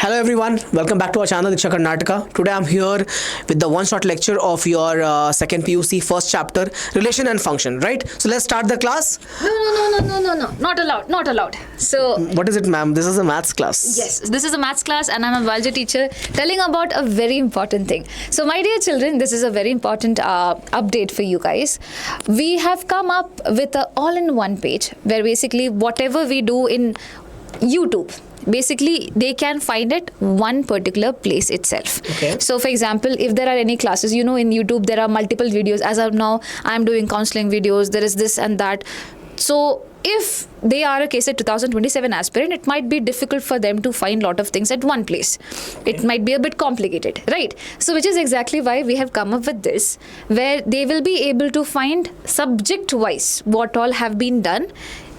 Hello everyone, welcome back to our channel Diksha Karnataka. Today I'm here with the one-shot lecture of your second PUC first chapter, relation and function, right? So let's start the class. No, not allowed. So what is it, ma'am? This is a maths class. yes, this is a maths class and I'm a biology teacher telling about a very important thing. So my dear children, this is a very important update for you guys. We have come up with a all-in-one page where basically whatever we do in YouTube, basically they can find it one particular place itself. Okay. So for example, if there are any classes, in YouTube there are multiple videos. As of now, I'm doing counseling videos, there is this and that. So if they are a KCET 2027 aspirant, it might be difficult for them to find a lot of things at one place. It might be a bit complicated, right? So which is exactly why we have come up with this, where they will be able to find subject-wise what all have been done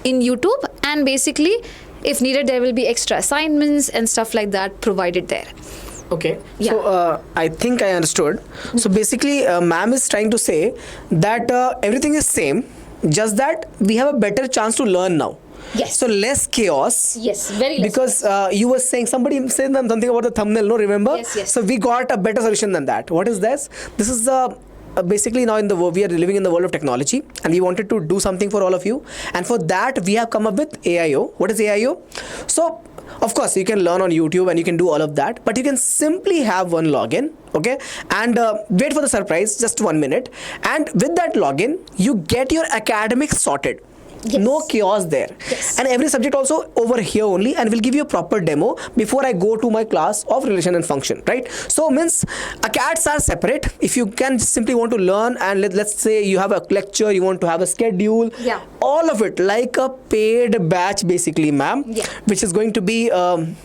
in YouTube, and basically if needed there will be extra assignments and stuff like that provided there. Okay. Yeah. So I think I understood. So basically, ma'am is trying to say that everything is same, just that we have a better chance to learn now. Yes. So less chaos. Yes, very less. Because you were saying, somebody said something about the thumbnail, no? Remember? Yes. So we got a better solution than that. What is this? This is basically now we are living in the world of technology, and we wanted to do something for all of you. And for that, we have come up with AIO. What is AIO? So of course, you can learn on YouTube and you can do all of that, but you can simply have one login, okay? And wait for the surprise, just 1 minute. And with that login, you get your academics sorted. Yes. No chaos there. Yes. And every subject also over here only, and we'll give you a proper demo before I go to my class of relation and function, right? So means acads are separate. If you can simply want to learn, and let's say you have a lecture, you want to have a schedule, Yeah. all of it like a paid batch basically, ma'am, Yeah. which is going to be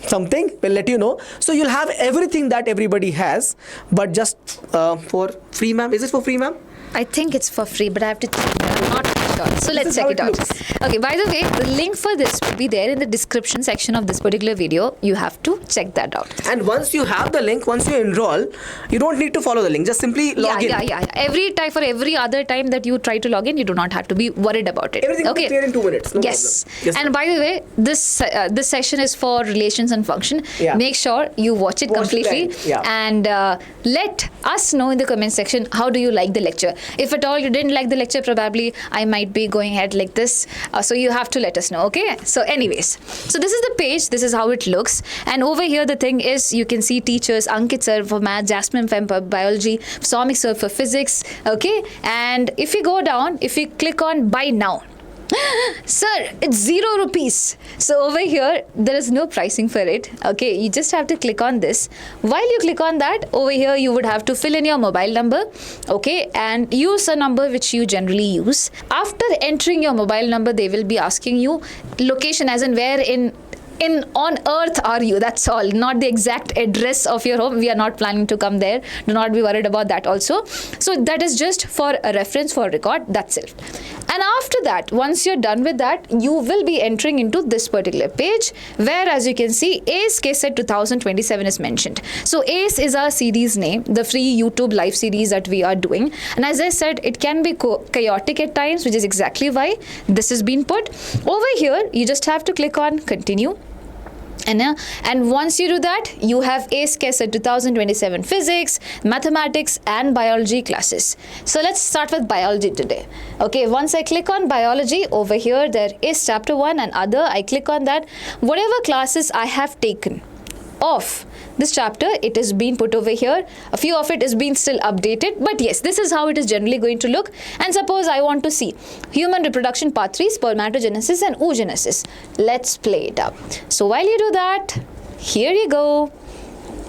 something, we'll let you know. So you'll have everything that everybody has, but just for free, ma'am. Is it for free, ma'am? I think it's for free, but I have to check it out. Not sure. So let's is check how it it out. looks. Okay, by the way, the link for this will be there in the description section of this particular video. You have to check that out. And once you have the link, once you enroll, you don't need to follow the link. Just simply log in. Yeah. Every time, for every other time that you try to log in, you do not have to be worried about it. Everything will be clear in 2 minutes. No Yes. problem. Yes, And by the way, this session is for relations and function. Yeah. Make sure you watch it completely, that. Yeah. and let us know in the comment section how do you like the lecture. If at all you didn't like the lecture, probably I might be going ahead like this. So you have to let us know, okay? So anyways, so this is the page. This is how it looks. And over here, the thing is, you can see teachers, Ankit Sir for math, Jasmine Fem for biology, Soumik Sir for physics, okay? And if you go down, if you click on buy now, sir, it's 0 rupees. So over here, there is no pricing for it. Okay, you just have to click on this. While you click on that, over here, you would have to fill in your mobile number, okay, and use a number which you generally use. After entering your mobile number, they will be asking you location, as in where in on earth are you. That's all, not the exact address of your home. We are not planning to come there. Do not be worried about that also. So that is just for a reference, for record. That's it. And after that, once you're done with that, you will be entering into this particular page where, as you can see, ACE KCET 2027 is mentioned. So ACE is our series name, the free YouTube live series that we are doing. And as I said, it can be chaotic at times, which is exactly why this has been put. Over here, you just have to click on continue. And once you do that, you have ACE KCET 2027 physics, mathematics and biology classes. So let's start with biology today. Okay, once I click on biology, over here there is chapter 1 and other. I click on that. Whatever classes I have taken of this chapter, it is being put over here. A few of it is being still updated, but yes, this is how it is generally going to look. And suppose I want to see human reproduction part 3, spermatogenesis and oogenesis. Let's play it up. So while you do that, here you go.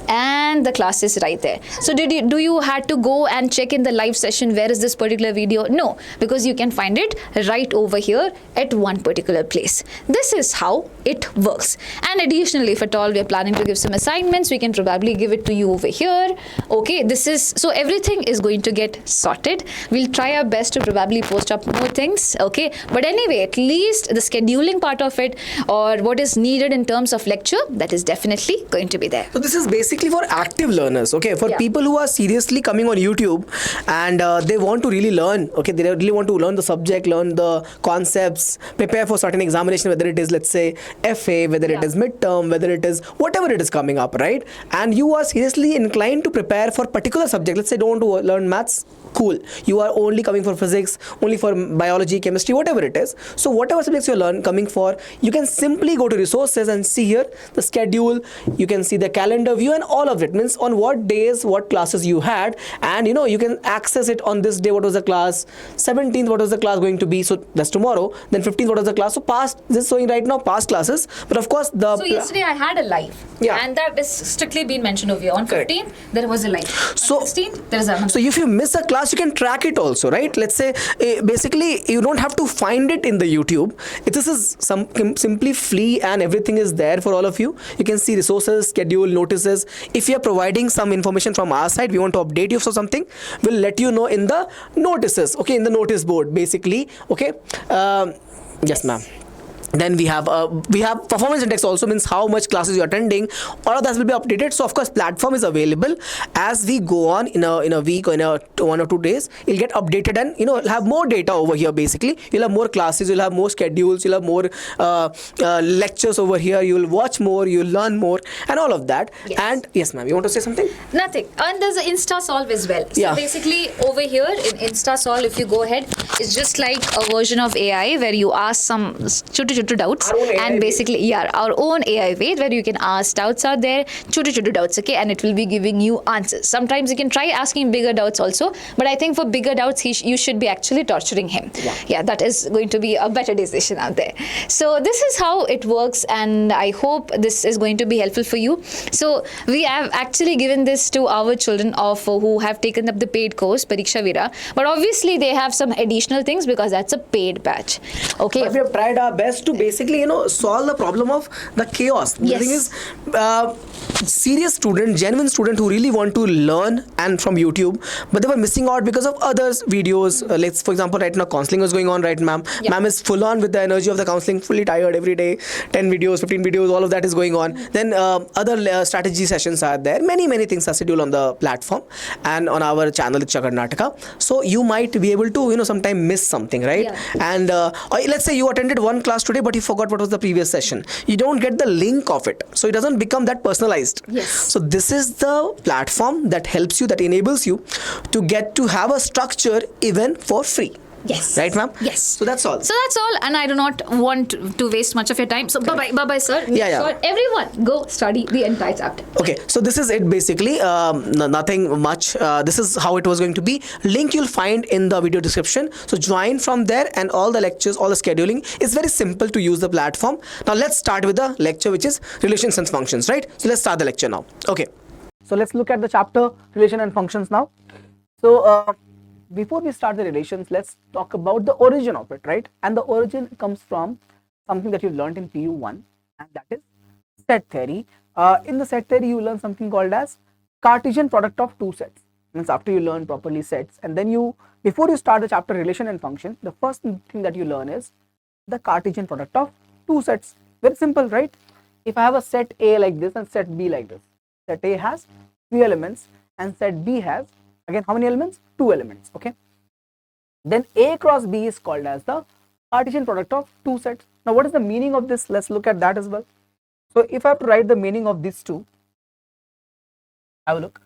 And the class is right there. So do you had to go and check in the live session where is this particular video? No, because you can find it right over here at one particular place. This is how it works. And additionally, if at all we are planning to give some assignments, we can probably give it to you over here. Okay, this is, so everything is going to get sorted. We'll try our best to probably post up more things, okay? But anyway, at least the scheduling part of it, or what is needed in terms of lecture, that is definitely going to be there. So this is basically basically for active learners, okay, for Yeah. people who are seriously coming on YouTube and they want to really learn, okay, they really want to learn the subject, learn the concepts, prepare for certain examination, whether it is, let's say, FA, whether it Yeah. is midterm, whether it is whatever it is coming up, right? And you are seriously inclined to prepare for particular subject, let's say don't want to learn maths, cool, you are only coming for physics, only for biology, chemistry, whatever it is. So whatever subjects you learn coming for, you can simply go to resources and see here the schedule, you can see the calendar view and all of it, means on what days what classes you had, and you can access it on this day, what was the class, 17th what was the class going to be, so that's tomorrow, then 15th what was the class, so past, this is showing right now past classes, but of course the So yesterday I had a live, Yeah. and that is strictly been mentioned over here. On Correct. 15th there was a live. So- On 16th there is another. So if you miss a class, you can track it also, right? Let's say basically you don't have to find it in the YouTube. This is simply free and everything is there for all of you. You can see resources, schedule, notices. If you are providing some information from our side, we want to update you for something, we'll let you know in the notices, okay, in the notice board basically, okay. Yes, ma'am. Then we have performance index also, means how much classes you're attending. All of that will be updated. So of course platform is available as we go on in a week or in a 1 or 2 days. It'll get updated and you'll have more data over here. Basically you'll have more classes, you'll have more schedules, you'll have more lectures over here, you'll watch more, you'll learn more and all of that. Yes. And yes, ma'am, you want to say something? Nothing. And there's an Insta Solve as well. So Yeah. basically over here in Insta Solve, if you go ahead, it's just like a version of AI where you ask some chutu doubts, Our own AI and basically our own AI way where you can ask doubts out there, chutu doubts, okay, and it will be giving you answers. Sometimes you can try asking bigger doubts also, but I think for bigger doubts you should be actually torturing him. Yeah, that is going to be a better decision out there. So this is how it works, and I hope this is going to be helpful for you. So we have actually given this to our children of who have taken up the paid course Pariksha Veera, but obviously they have some additional things because that's a paid batch. Okay. But we have tried our best to basically solve the problem of the chaos. The Yes. thing is, serious student, genuine student who really want to learn and from YouTube, but they were missing out because of others videos. Let's, for example, right now counseling is going on, right, ma'am? Yeah. Ma'am is full on with the energy of the counseling, fully tired every day, 10 videos, 15 videos, all of that is going on. Then other strategy sessions are there. Many things are scheduled on the platform and on our channel Icha Karnataka. So you might be able to sometime miss something, right? Yeah. And let's say you attended one class today but you forgot what was the previous session, you don't get the link of it, so it doesn't become that personalized. Yes. So this is the platform that helps you, that enables you to get to have a structure even for free. Yes. Right, ma'am? Yes. So that's all. So that's all, and I do not want to waste much of your time. So bye-bye, sir. Make Yeah. sure everyone go study the entire chapter. Okay, so this is it basically. Nothing much. This is how it was going to be. Link you'll find in the video description. So join from there, and all the lectures, all the scheduling is very simple to use the platform. Now let's start with the lecture, which is relations and functions, right? So let's start the lecture now. Okay. So let's look at the chapter relation and functions now. So before we start the relations, let's talk about the origin of it, right? And the origin comes from something that you learned in PU1, and that is set theory. In the set theory, you learn something called as Cartesian product of two sets. Means after you learn properly sets, and then before you start the chapter relation and function, the first thing that you learn is the Cartesian product of two sets. Very simple, right? If I have a set A like this and set B like this, set A has 3 elements and set B has, again, how many elements? 2 elements, okay? Then A cross B is called as the Cartesian product of two sets. Now, what is the meaning of this? Let's look at that as well. So, if I have to write the meaning of these two, have a look.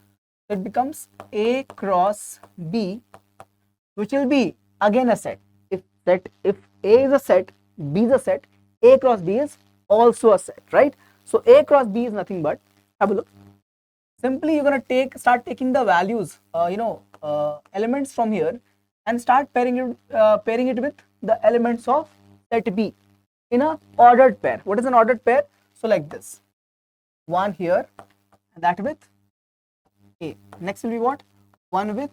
It becomes A cross B, which will be again a set. If A is a set, B is a set, A cross B is also a set, right? So, A cross B is nothing but, have a look. Simply, you're going to start taking the values, elements from here and start pairing it with the elements of set B in a ordered pair. What is an ordered pair? So like this, one here and that with A. Next will be what? One with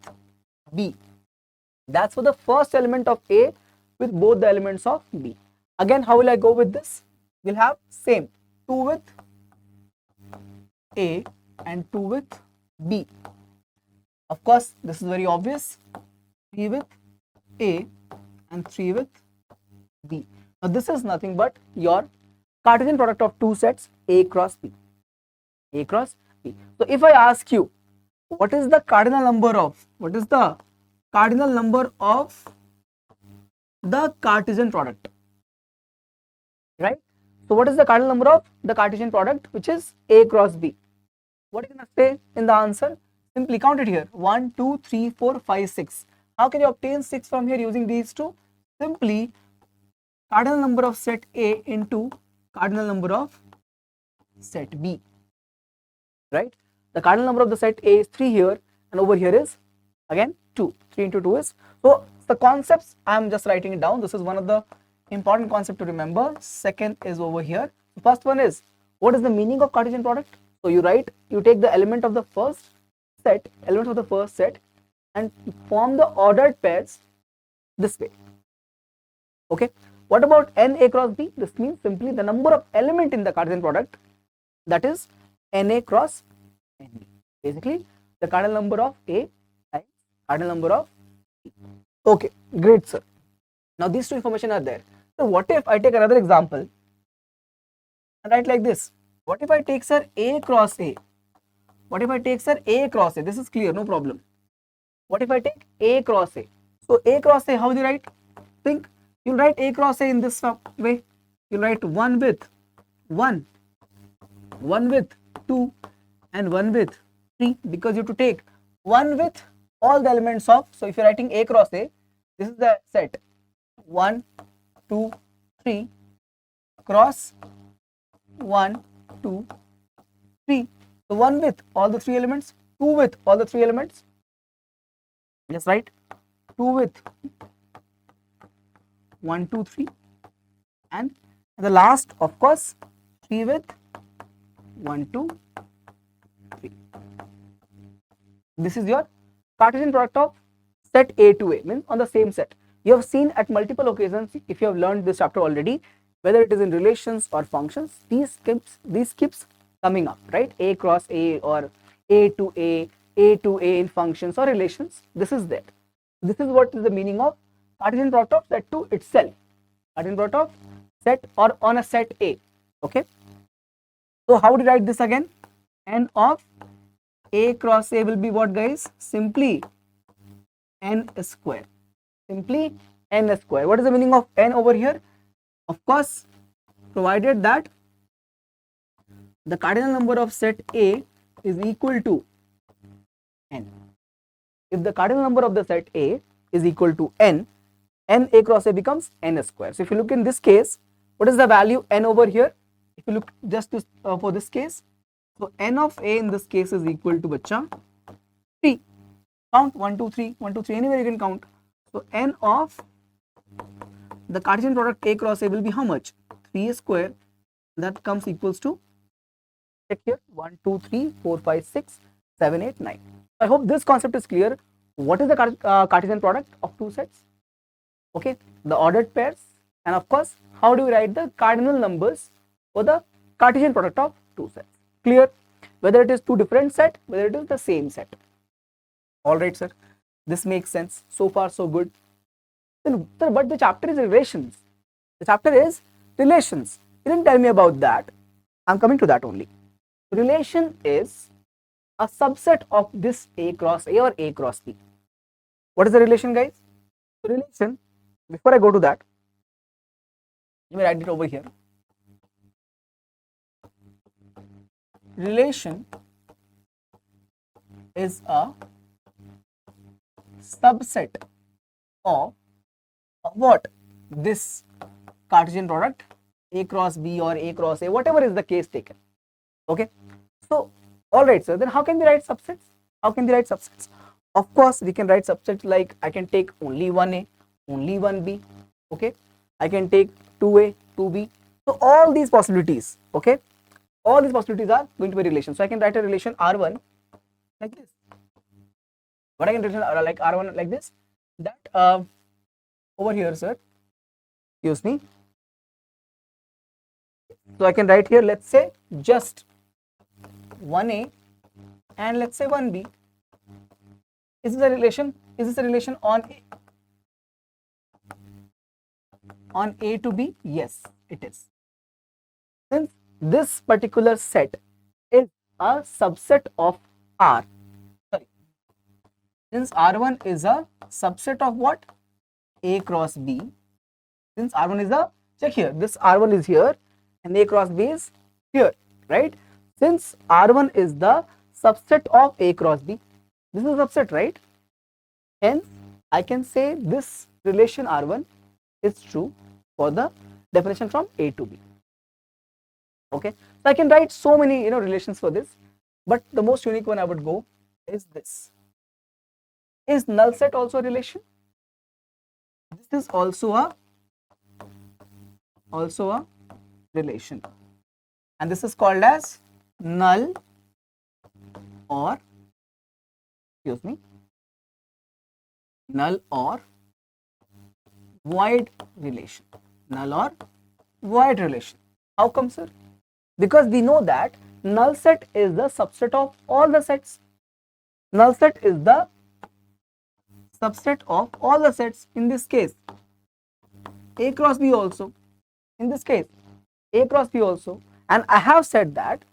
B. That's for the first element of A with both the elements of B. Again, how will I go with this? We'll have same, 2 with A and 2 with B. Of course, this is very obvious. 3 with A and 3 with B. Now, this is nothing but your Cartesian product of two sets A cross B. A cross B. So if I ask you, what is the cardinal number of the Cartesian product, right? So what is the cardinal number of the Cartesian product, which is A cross B? What are you going to say in the answer? Simply count it here. 1, 2, 3, 4, 5, 6. How can you obtain 6 from here using these two? Simply cardinal number of set A into cardinal number of set B, right? The cardinal number of the set A is 3 here, and over here is again 2. 3 into 2 is, so the concepts I am just writing it down. This is one of the important concept to remember. Second is over here. The first one is, what is the meaning of Cartesian product? So you take the element of the first set, and form the ordered pairs this way. Okay. What about NA cross B? This means simply the number of element in the Cartesian product, that is NA cross NB. Basically, the cardinal number of A times cardinal number of B. Okay, great, sir. Now these two information are there. So what if I take another example and write like this? What if I take, sir, A cross A? What if I take, sir, A cross A? This is clear, no problem. What if I take A cross A? So A cross A, how do you write? Think, you'll write A cross A in this way. You'll write 1 with 1, 1 with 2, and 1 with 3, because you have to take 1 with all the elements of, so if you're writing A cross A, this is the set 1, 2, 3 cross 1, 2, 3. So 1 with all the 3 elements, 2 with all the 3 elements. Just write 2 with 1, 2, 3, and the last, of course, 3 with 1, 2, 3. This is your Cartesian product of set A to A, means on the same set. You have seen at multiple occasions, if you have learned this chapter already, whether it is in relations or functions, these keeps coming up, right? A cross A or A to A in functions or relations. This is there. This is what is the meaning of Cartesian product of set 2 itself. Cartesian product of set or on a set A. Okay. So how do you write this again? N of A cross A will be what, guys? Simply n square. Simply n square. What is the meaning of n over here? Of course, provided that the cardinal number of set A is equal to n. If the cardinal number of the set A is equal to n, n A cross A becomes n square. So if you look in this case, what is the value n over here? If you look just to, for this case, so n of A in this case is equal to, bacha, 3. Count 1, 2, 3, 1, 2, 3, anywhere you can count. So n of the Cartesian product A cross A will be how much? 3 square. That comes equals to, check here, 1, 2, 3, 4, 5, 6, 7, 8, 9. I hope this concept is clear. What is the Cartesian product of two sets? Okay, the ordered pairs, and of course, how do we write the cardinal numbers for the Cartesian product of two sets? Clear? Whether it is two different sets, whether it is the same set. All right, sir. This makes sense. So far, so good. Then, sir, but the chapter is relations. The chapter is relations. You didn't tell me about that. I'm coming to that only. Relation is a subset of this A cross A or A cross B. What is the relation, guys? Relation, before I go to that, let me write it over here. Relation is a subset of what? This Cartesian product, A cross B or A cross A, whatever is the case taken. Okay. So, all right, sir. Then how can we write subsets? How can we write subsets? Of course, we can write subsets like I can take only 1A, only 1B. Okay. I can take 2A, 2B. So, all these possibilities. Okay. All these possibilities are going to be relations. So, I can write a relation R1 like this. What I can write like R1 like this. That over here, sir. Excuse me. So, I can write here, let's say, just 1A and let's say 1B. Is this a relation? Is this a relation on A to B? Yes, it is. Since this particular set is a subset of R. Sorry, since R1 is a subset of what? A cross B. Since R1 is a, check here, this R1 is here and A cross B is here, right? Since R1 is the subset of A cross B, this is a subset, right? Hence, I can say this relation R1 is true for the definition from A to B. Okay, so I can write so many relations for this, but the most unique one I would go is this. Is null set also a relation? This is also a relation, and this is called as null or null or void relation. Null or void relation. How come, sir? Because we know that null set is the subset of all the sets. Null set is the subset of all the sets. In this case, A cross B also. In this case, A cross B also. And I have said that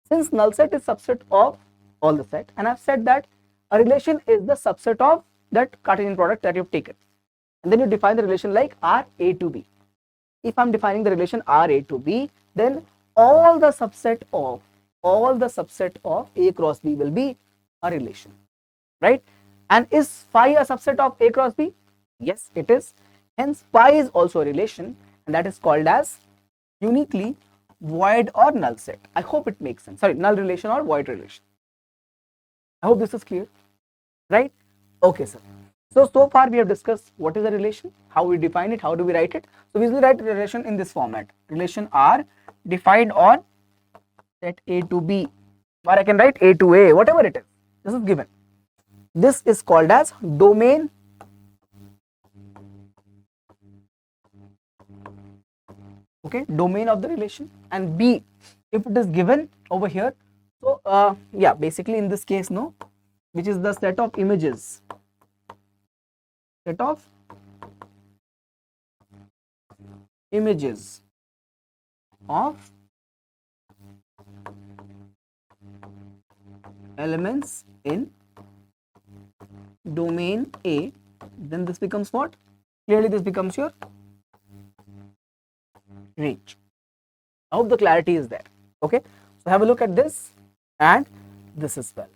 since null set is subset of all the set, and I've said that a relation is the subset of that Cartesian product that you've taken. And then you define the relation like R A to B. If I'm defining the relation R A to B, then all the subset of A cross B will be a relation, right? And is phi a subset of A cross B? Yes, it is. Hence, pi is also a relation, and that is called as uniquely void or null set. I hope it makes sense. Sorry, null relation or void relation. I hope this is clear, right? Okay, sir. So far we have discussed what is a relation, how we define it, how do we write it. So we usually write relation in this format. Relation R defined on set A to B, or I can write A to A, whatever it is. This is given. This is called as domain domain of the relation, and B if it is given over here. So yeah, basically in this case, no, which is the set of images, of elements in domain A, then this becomes what? Clearly this becomes your range. I hope the clarity is there. Okay, so have a look at this and this as well.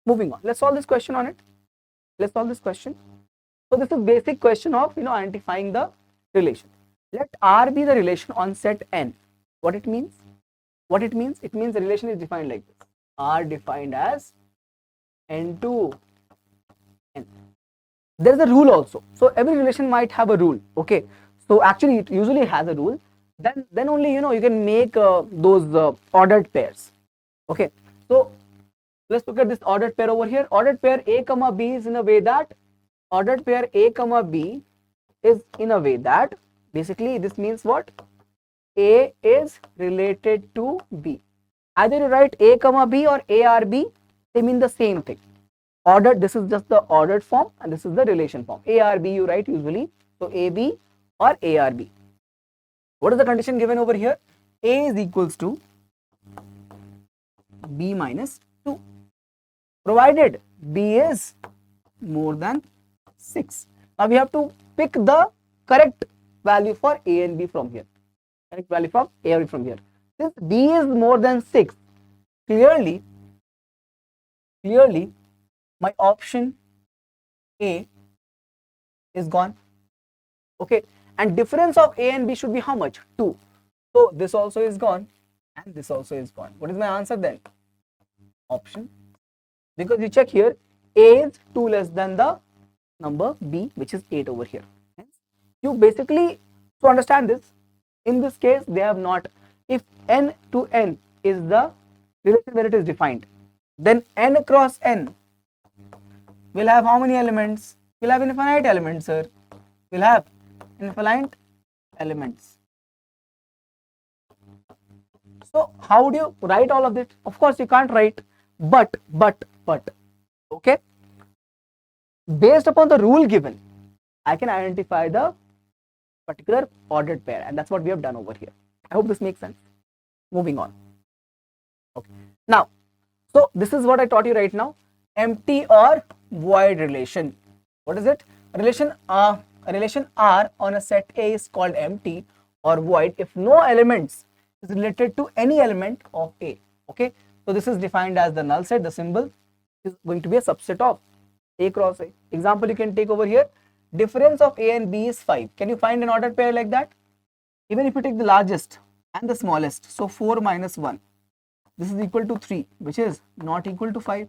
Moving on, let's solve this question on it. Let's solve this question. So this is basic question of identifying the relation. Let R be the relation on set N. What it means? It means the relation is defined like this. R defined as N to N. There is a rule also. So every relation might have a rule. Okay, so actually it usually has a rule. Then only you can make those ordered pairs. Okay, so let's look at this ordered pair over here. Ordered pair A comma B is in a way that basically this means what? A is related to B. Either you write A comma B or ARB, they mean the same thing. Ordered, this is just the ordered form, and this is the relation form. ARB you write usually, so AB or ARB. What is the condition given over here? A is equals to B minus 2, provided B is more than 6. Now we have to pick the correct value for A and B from here. Correct value from A and B from here. Since B is more than 6, clearly my option A is gone. Okay, and difference of A and B should be how much? 2. So this also is gone and this also is gone. What is my answer then? Option, because you check here, A is 2 less than the number B, which is 8 over here. You basically, to understand this, in this case they have not, if N to N is the relation where it is defined, then N across N will have how many elements? Will have infinite elements, sir. Will have infinite elements. So how do you write all of this? Of course you can't write, but okay, based upon the rule given, I can identify the particular ordered pair, and that's what we have done over here. I hope this makes sense. Moving on. Okay. Now, so this is what I taught you right now. Empty or void relation. What is it? A relation R on a set A is called empty or void if no elements is related to any element of A. Okay. So this is defined as the null set. The symbol is going to be a subset of A cross A. Example you can take over here. Difference of A and B is 5. Can you find an ordered pair like that? Even if you take the largest and the smallest, so 4 minus 1, this is equal to 3, which is not equal to 5.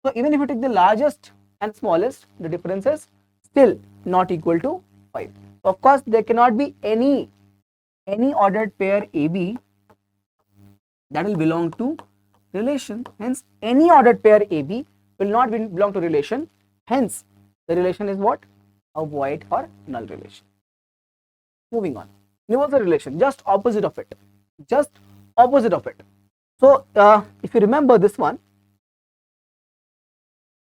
So even if you take the largest and smallest, the difference is still not equal to 5. Of course, there cannot be any ordered pair AB that will belong to relation. Hence, any ordered pair AB will not belong to relation. Hence, the relation is what? A void or null relation. Moving on. Universal relation, just opposite of it. Just opposite of it. So, if you remember this one,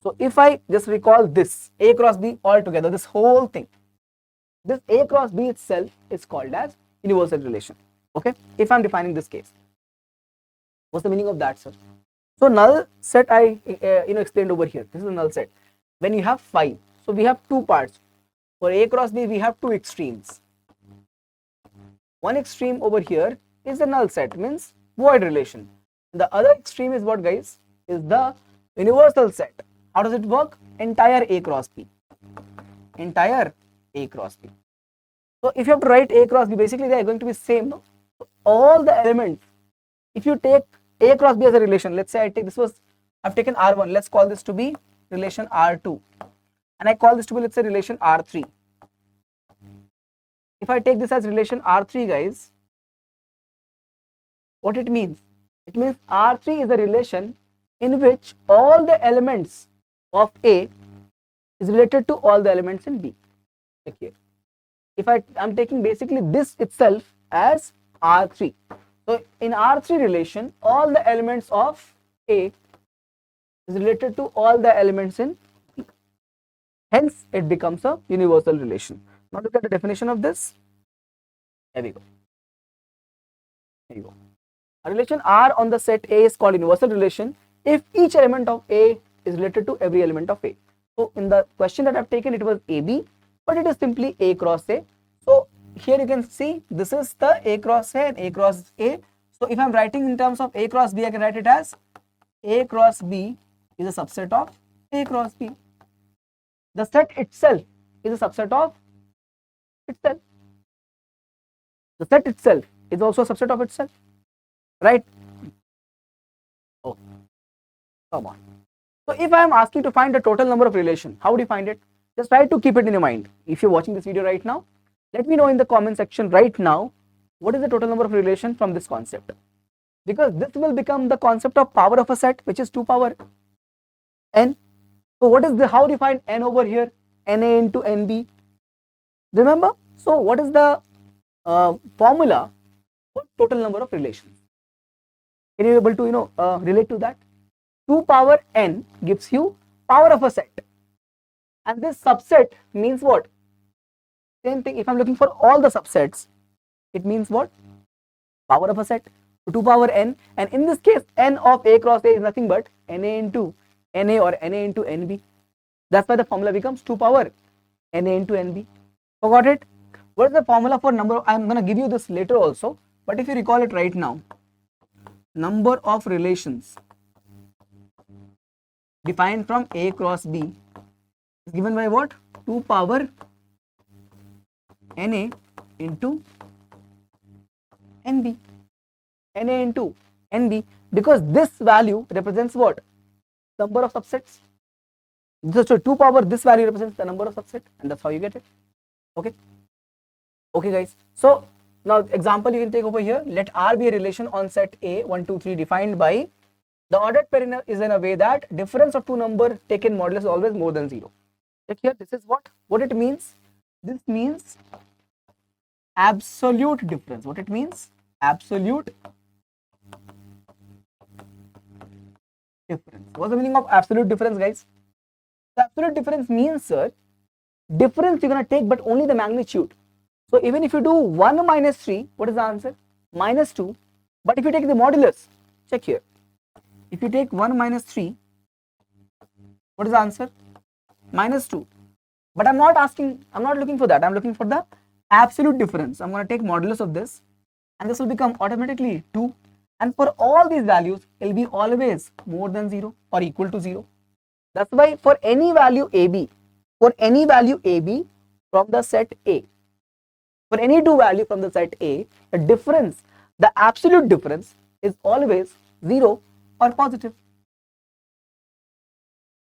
so if I just recall this A cross B all together, this whole thing, this A cross B itself is called as universal relation. Okay, if I'm defining this case, what's the meaning of that, sir? So null set I explained over here. This is a null set. When you have 5, so we have two parts. For A cross B, we have two extremes. One extreme over here is the null set, means void relation. The other extreme is what, guys? Is the universal set. How does it work? Entire A cross B. Entire A cross B. So if you have to write A cross B, basically they are going to be same. No? So all the elements, if you take A cross B as a relation, let's say I've taken R1, let's call this to be relation R2. And I call this to be, let's say, relation R3. If I take this as relation R3, guys, what it means? It means R3 is a relation in which all the elements of A is related to all the elements in B. Check here. If I'm taking basically this itself as R3. So in R3 relation, all the elements of A is related to all the elements in B. Hence, it becomes a universal relation. Now look at the definition of this. Here we go. Here you go. A relation R on the set A is called universal relation if each element of A is related to every element of A. So in the question that I've taken, it was AB, but it is simply A cross A. So here you can see this is the A cross A and A cross A. So if I'm writing in terms of A cross B, I can write it as A cross B is a subset of A cross B. The set itself is a subset of itself. The set itself is also a subset of itself. Right? Oh, come on. So if I am asking to find the total number of relation, how do you find it? Just try to keep it in your mind. If you're watching this video right now, let me know in the comment section right now, what is the total number of relation from this concept? Because this will become the concept of power of a set, which is 2 power n. So what is how do you find n over here? Na into nb. Remember? So what is the formula for total number of relations? Can you be able to relate to that? 2 power n gives you power of a set, and this subset means what? Same thing. If I'm looking for all the subsets, it means what? Power of a set. So 2 power n, and in this case, n of A cross A is nothing but Na into Na or Na into Nb. That's why the formula becomes 2 power Na into Nb. Forgot it? What is the formula for number? I'm going to give you this later also, but if you recall it right now, number of relations defined from A cross B is given by what? 2 power Na into Nb. Na into Nb, because this value represents what? Number of subsets. So 2 power, this value represents the number of subset, and that's how you get it. Okay. Okay, guys. So now example you can take over here. Let R be a relation on set A 1, 2, 3 defined by the ordered pair is in a way that difference of two numbers taken modulus is always more than 0. Check here. This is what it means. This means absolute difference. What it means? Absolute difference. What's the meaning of absolute difference, guys? The absolute difference means, sir, difference you're going to take but only the magnitude. So even if you do 1 minus 3, what is the answer? Minus 2. But if you take the modulus, check here. If you take 1 minus 3, what is the answer? Minus 2. But I'm not looking for that. I'm looking for the absolute difference. I'm going to take modulus of this, and this will become automatically 2. And for all these values, it will be always more than 0 or equal to 0. That's why for any value AB, from the set A, for any two value from the set A, the difference, the absolute difference is always 0 or positive.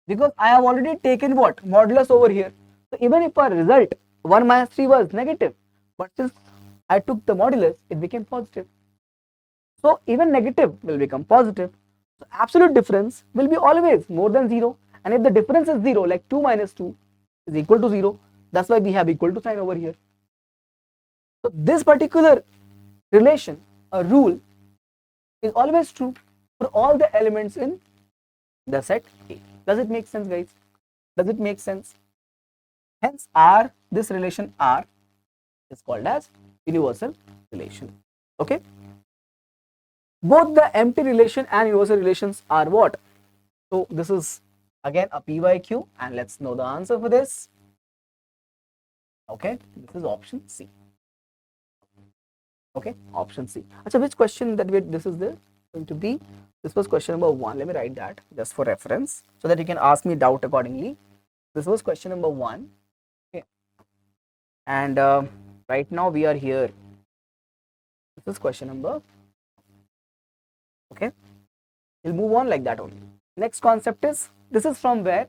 Because I have already taken what? Modulus over here. So even if our result 1 minus 3 was negative, but since I took the modulus, it became positive. So even negative will become positive. So absolute difference will be always more than 0. And if the difference is 0, like 2 minus 2 is equal to 0, that's why we have equal to sign over here. So this particular relation, a rule, is always true for all the elements in the set A. Does it make sense, guys? Does it make sense? Hence, R, this relation R is called as universal relation. Okay? Both the empty relation and universal relations are what? So this is again a PYQ, and let's know the answer for this. Okay, this is option C. Okay, option C. Achha, which question that this is there going to be? This was question number 1. Let me write that just for reference so that you can ask me doubt accordingly. This was question number 1. Okay, and right now we are here. This is question number. Okay, we'll move on like that only. Next concept is, this is from where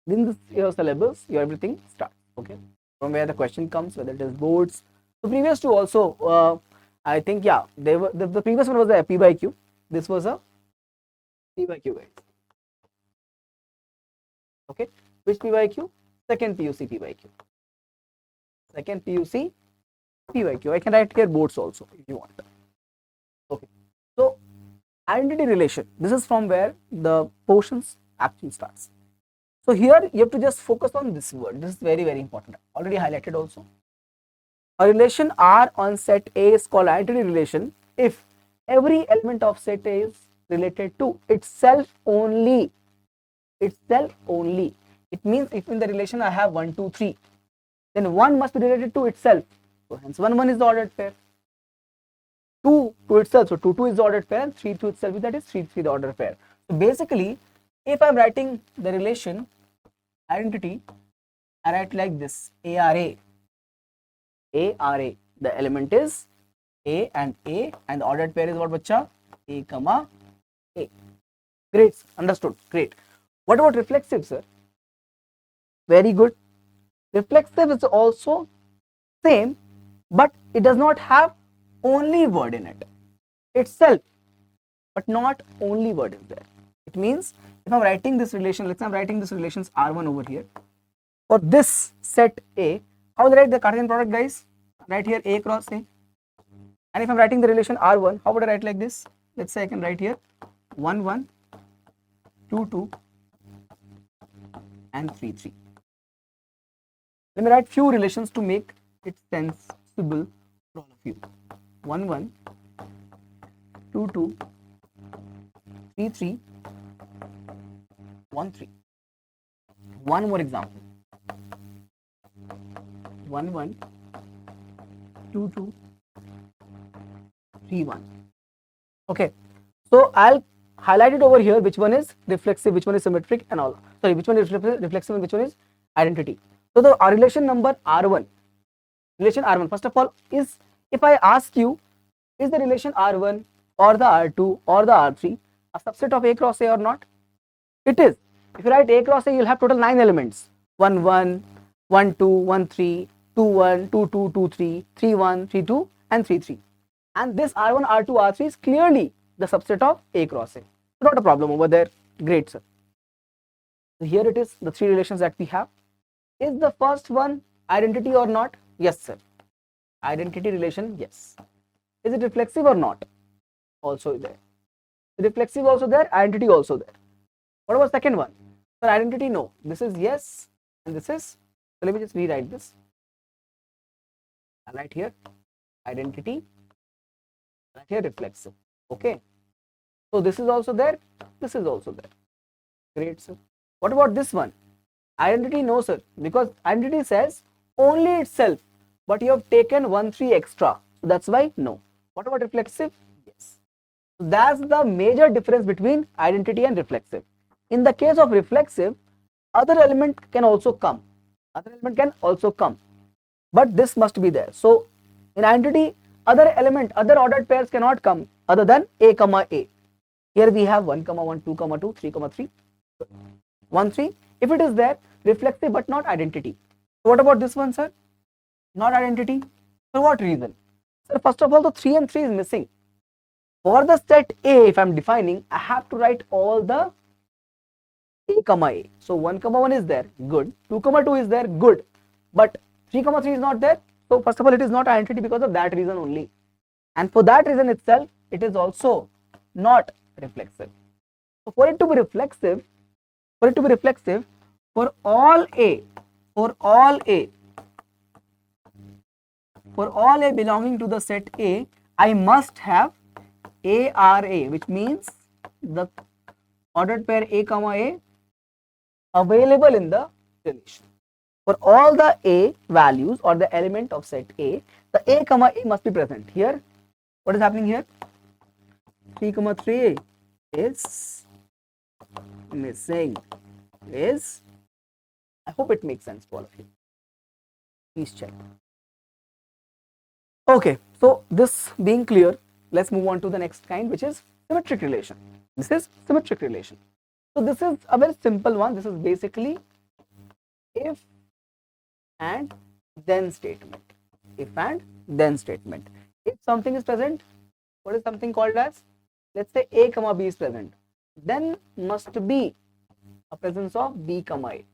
in this your syllabus your everything starts. Okay, from where the question comes, whether it is boards. So previous two also, I think, yeah, they were the previous one was a P by Q. This was a P by Q, guys. Okay, which P by Q? Second PUC P by Q. Second PUC P by Q. I can write here boards also if you want. Okay, so identity relation. This is from where the portions actually starts. So here you have to just focus on this word. This is very, very important. Already highlighted also. A relation R on set A is called identity relation if every element of set A is related to itself only. Itself only. It means if in the relation I have 1, 2, 3, then 1 must be related to itself. So hence 1, 1 is the ordered pair. 2 to itself, so 2, 2 is the ordered pair, and 3 to itself, that is 3, 3 the ordered pair. So basically, if I am writing the relation identity, I write like this: ARA. ARA. The element is A, and the ordered pair is what, bacha? A comma A. Great, understood. Great. What about reflexive, sir? Very good. Reflexive is also same, but it does not have only word in it itself, but not only word is there. It means if I'm writing this relation, let's say I'm writing this relations R1 over here for this set A, how will I write the Cartesian product, guys? Right here A cross A. And if I'm writing the relation R1, how would I write like this? Let's say I can write here 1, 1, 2, 2, and 3, 3. Let me write few relations to make it sensible for all of you. 1, 1, 2, 2, 3, 3, 1, 3. One more example. 1, 1, 2, 2, 3, 1. Okay, so I'll highlight it over here. Which one is reflexive, which one is symmetric, and all. Sorry, which one is reflexive and which one is identity. So the relation number R1, relation R1. First of all, is if I ask you, is the relation R1 or the R2 or the R3 a subset of A cross A or not? It is. If you write A cross A, you'll have total 9 elements: 1, 1, 1, 2, 1, 3, 2, 1, 2, 2, 2, 3, 3, 1, 3, 2, and 3, 3. And this R1, R2, R3 is clearly the subset of A cross A. So not a problem over there. Great, sir. So here it is, the 3 relations that we have. Is the first one identity or not? Yes, sir. Identity relation, yes. Is it reflexive or not? Also there. Reflexive also there, identity also there. What about second one? For identity, no. This is yes, and this is, so let me just rewrite this. I'll write here identity, write here reflexive. Okay. So this is also there, this is also there. Great, sir. What about this one? Identity, no, sir, because identity says only itself, but you have taken 1 3 extra, so that's why no. What about reflexive? Yes. So that's the major difference between identity and reflexive. In the case of reflexive, other element can also come. Other element can also come, but this must be there. So in identity, other element, other ordered pairs cannot come other than a comma a. Here we have 1 comma 1, 2 comma 2, 3 comma 3, 1 3. If it is there, reflexive but not identity. So what about this one, sir? Not identity. For what reason? Sir, first of all, the 3 and 3 is missing. For the set A, if I am defining, I have to write all the a comma a. So 1 comma 1 is there, good. 2 comma 2 is there, good. But 3 comma 3 is not there. So first of all, it is not identity because of that reason only. And for that reason itself, it is also not reflexive. So for it to be reflexive, for all A belonging to the set A, I must have ARA, which means the ordered pair A comma A available in the relation. For all the A values or the element of set A, the A comma A must be present. Here, what is happening here? 3 comma 3 is missing. I hope it makes sense for all of you. Please check. Okay, so this being clear, let's move on to the next kind, which is symmetric relation. This is symmetric relation. So this is a very simple one. This is basically if and then statement. If and then statement. If something is present, what is something called as? Let's say A comma B is present. Then must be a presence of B comma A.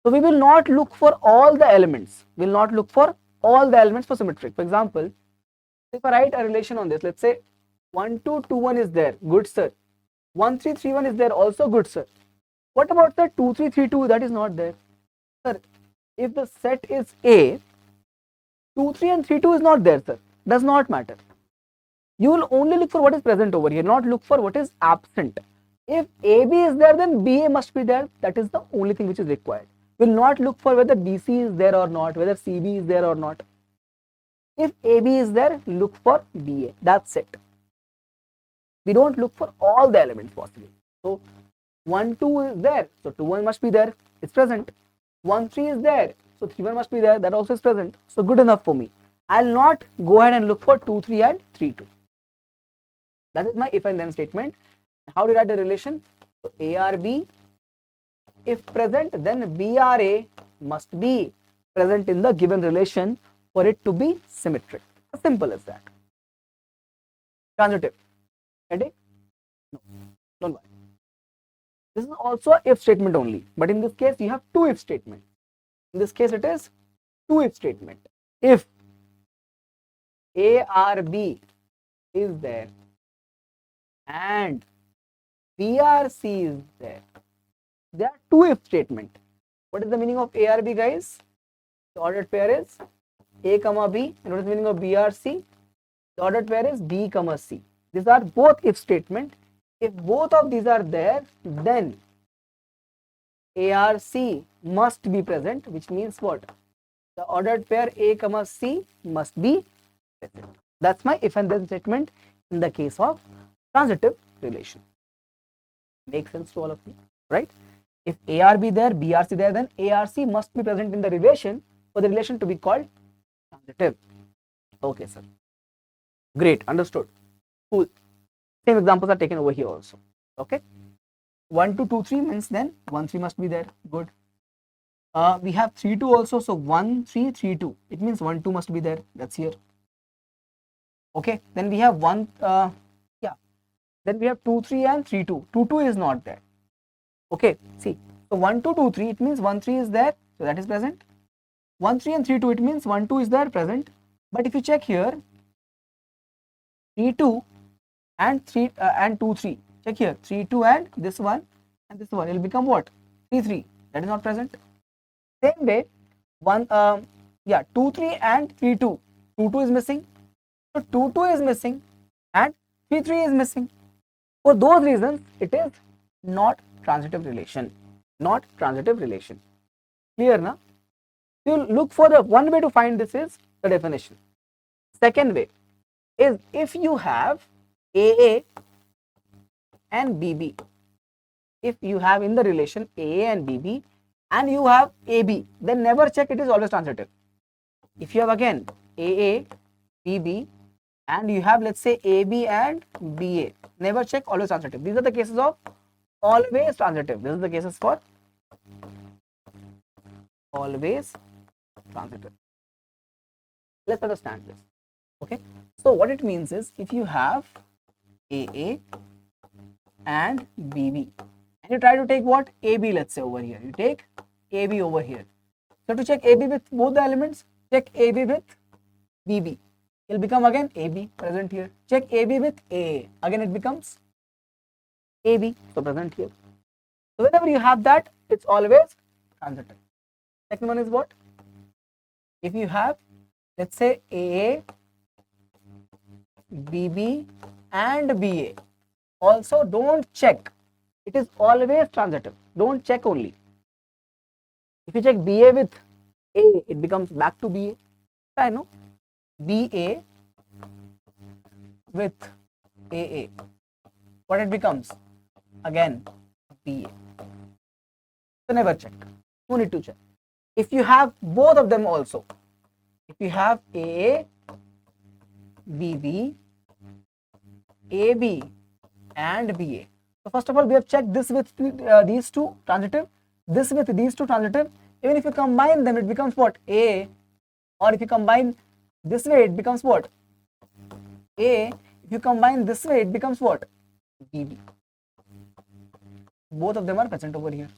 So we will not look for all the elements. We will not look for all the elements for symmetric. For example, if I write a relation on this, let's say 1 2 2 1 is there, good sir. 1 3 3 1 is there, also good sir. What about the 2 3 3 2? That is not there, sir. If the set is A, 2 3 and 3 2 is not there, sir. Does not matter. You will only look for what is present over here, not look for what is absent. If AB is there, then BA must be there. That is the only thing which is required. Will not look for whether BC is there or not, whether CB is there or not. If AB is there, look for BA. That's it. We don't look for all the elements possible. So 1 2 is there, so 2 1 must be there. It's present. 1 3 is there, so 3 1 must be there. That also is present. So good enough for me. I'll not go ahead and look for 2 3 and 3 2. That is my if and then statement. How do you write the relation? So ARB, if present, then BRA must be present in the given relation for it to be symmetric. As simple as that. Transitive. Headache? No, don't worry. This is also an if statement only, but in this case you have two if statements. In this case it is two if statement. If ARB is there and BRC is there, there are two if statement. What is the meaning of ARB, guys? The ordered pair is A comma B, and what is the meaning of BRC? The ordered pair is B comma C. These are both if statement. If both of these are there, then ARC must be present, which means what? The ordered pair A comma C must be present. That's my if and then statement in the case of transitive relation. Makes sense to all of you, right? If ARB there, BRC there, then ARC must be present in the relation for the relation to be called transitive. Okay, sir. Great, understood. Cool. Same examples are taken over here also. Okay. 1 2 2 3 means then 1 3 must be there. Good. We have 3 2 also. So 1 3 3 2. It means 1 2 must be there. That's here. Okay. Then we have 1. Then we have 2 3 and 3 2. 2 2 is not there. Okay. See. So 1 2 2 3. It means 1 3 is there. So that is present. 1 3 and 3 2. It means 1 2 is there, present. But if you check here, 3 2 and 3 and 2 3. Check here, 3 2 and this one, it will become what? 3 3. That is not present. Same way, 2 3 and 3 2. 2 2 is missing. So 2 2 is missing and 3 3 is missing. For those reasons, it is not transitive relation. Not transitive relation. Clear, na? You look for the one way to find this is the definition. Second way is if you have AA and BB. If you have in the relation AA and BB and you have AB, then never check, it is always transitive. If you have again AA, BB and you have, let's say, AB and BA, never check, always transitive. These are the cases of always transitive. This is the cases for always transitive. Let's understand this. Okay, so what it means is if you have AA and BB and you try to take what, AB, let's say over here, you take AB over here. So to check AB with both the elements, check AB with BB, it will become again AB present here. Check AB with AA, again it becomes AB, so present here. So whenever you have that, it's always transitive. Second one is what? If you have, let's say, AA, BB and BA, also don't check, it is always transitive. Don't check only. If you check BA with A, it becomes back to BA. I know. BA with AA, what it becomes? Again BA. So never check. No need to check. If you have both of them also, if you have AA, BB, AB and BA. So first of all, we have checked this with these two transitive, this with these two transitive. Even if you combine them, it becomes what? A. Or if you combine this way, it becomes what? A. If you combine this way, it becomes what? BB. Both of them are present over here.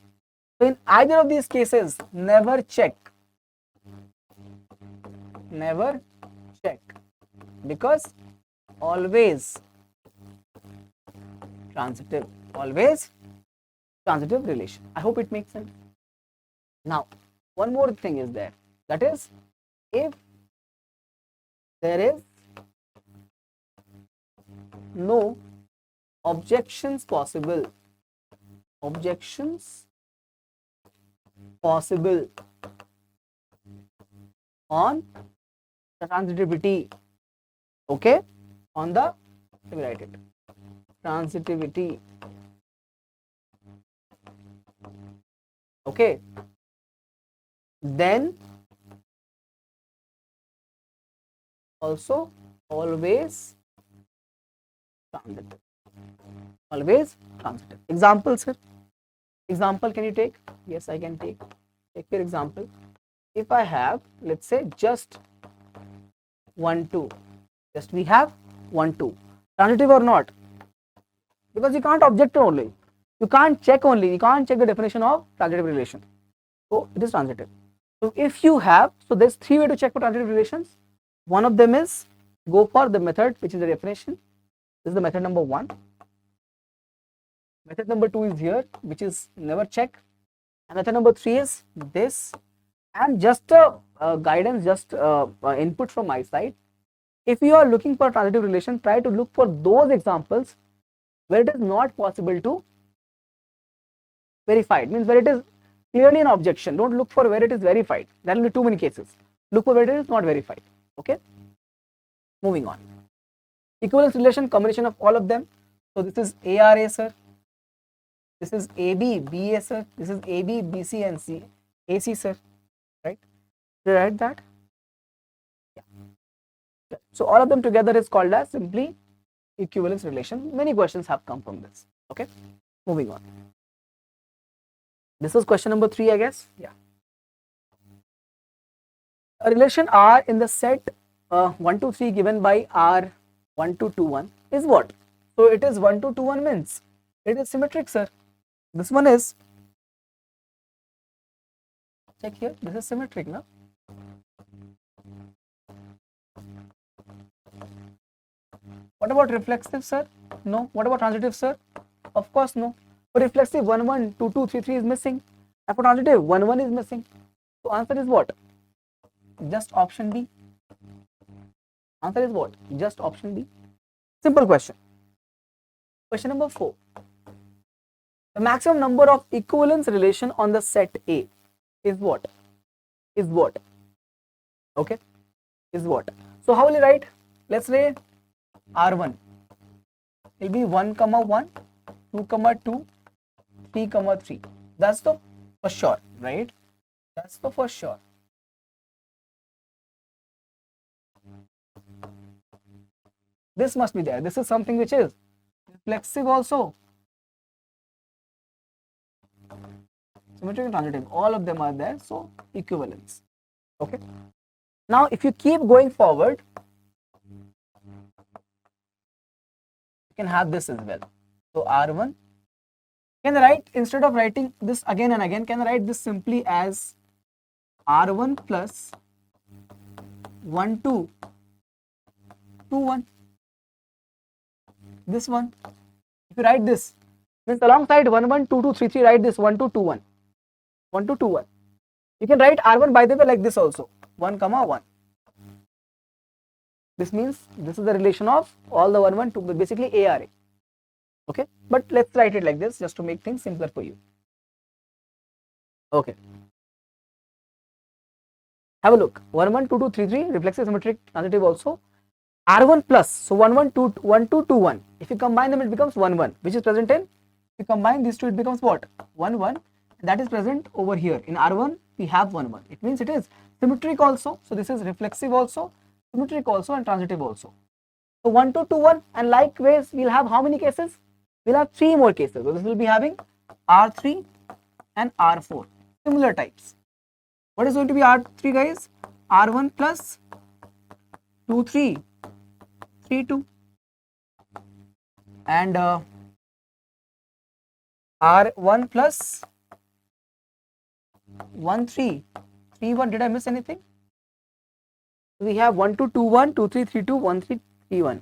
So in either of these cases, never check. Never check. Because always transitive. Always transitive relation. I hope it makes sense. Now, one more thing is there. That is, if there is no objections possible, objections possible on the transitivity, okay, on the, let me write it, transitivity, okay, then also always transitive. Always transitive. Example, sir. Example, can you take? Yes, I can take. Take your example. If I have, let's say, just 1, 2. Just we have 1, 2. Transitive or not? Because you can't object only. You can't check only. You can't check the definition of transitive relation. So it is transitive. So if you have, so there's 3 ways to check for transitive relations. One of them is go for the method, which is the definition. This is the method number 1. Method number 2 is here, which is never check. And method number 3 is this. And just a guidance, just input from my side. If you are looking for transitive relation, try to look for those examples where it is not possible to verify. It means where it is clearly an objection. Don't look for where it is verified. There will be too many cases. Look for where it is not verified. Okay. Moving on. Equivalence relation, combination of all of them. So this is ARA, sir. This is AB, BA, sir. This is AB, BC, and C, AC, sir. Right? Did I write that? Yeah. So all of them together is called as simply equivalence relation. Many questions have come from this. Okay. Moving on. This is question number 3, I guess. Yeah. A relation R in the set 1 to 3 given by R 1 to 2 1 is what? So it is 1 to 2 1 means it is symmetric, sir. This one is, check here, this is symmetric, no? What about reflexive, sir? No. What about transitive, sir? Of course, no. For reflexive, 1 1, 2 2, 3 3 is missing. And for transitive, 1 1 is missing. So answer is what? Just option D. Answer is what? Just option D. Simple question. Question number 4. The maximum number of equivalence relation on the set A is what? Is what? Okay, is what? So how will you write? Let's say R1 will be 1 comma 1, 2 comma 2, 3 comma 3. That's the for sure, right? That's the for sure. This must be there. This is something which is reflexive also. Symmetric and transitive, all of them are there, so equivalence. Okay. Now, if you keep going forward, you can have this as well. So R1, can I write, instead of writing this again and again, can I write this simply as R1 plus 1 2 2 1. This one, if you write this, means alongside 1 1 2 2 3 3, write this 1 2 2 1 1 2 2 1. You can write R1 by the way like this also, 1 comma 1. This means this is the relation of all the 1 1 2, basically ARA. Okay, but let's write it like this just to make things simpler for you. Okay, have a look. 1 1 2 2 3 3, reflexive, symmetric, transitive also. R1 plus, so 1 1 2 1 2 2 1. If you combine them, it becomes 1 1, which is present in. If you combine these two, it becomes what? 1 1. That is present over here. In R1, we have 1 1. It means it is symmetric also. So this is reflexive also, symmetric also, and transitive also. So 1 2 2 1, and likewise, we'll have how many cases? We'll have 3 more cases. So this will be having R3 and R4, similar types. What is going to be R3, guys? R1 plus 2 3 3 2, and R1 plus 1 3 3 1. Did I miss anything? We have 1 2 2 1 2 3 3 2 1 3 3 1,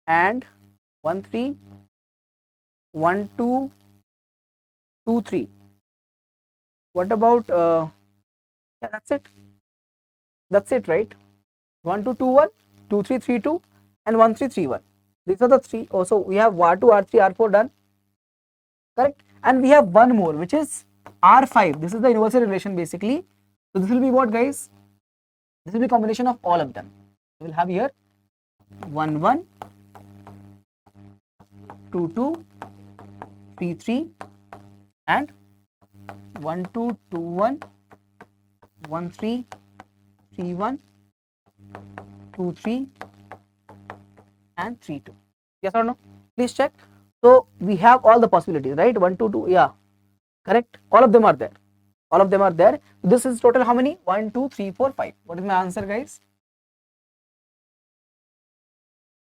and 1 3 1 2 2 3. What about yeah, that's it. That's it, right? 1 2 2 1 2 3 3 2 and 1 3 3 1. These are the three. Also, we have R2, R3, R4 done. Correct. And we have one more, which is R5. This is the universal relation basically. So this will be what, guys? This will be a combination of all of them. We will have here 1 1 2 2 3 3 and 1 2 2 1 1 3 3 1 2 3 and 3 2. Yes or no? Please check. So we have all the possibilities, right? 1 2 2, yeah, correct. All of them are there. All of them are there. This is total how many? 1 2 3 4 5. What is my answer, guys?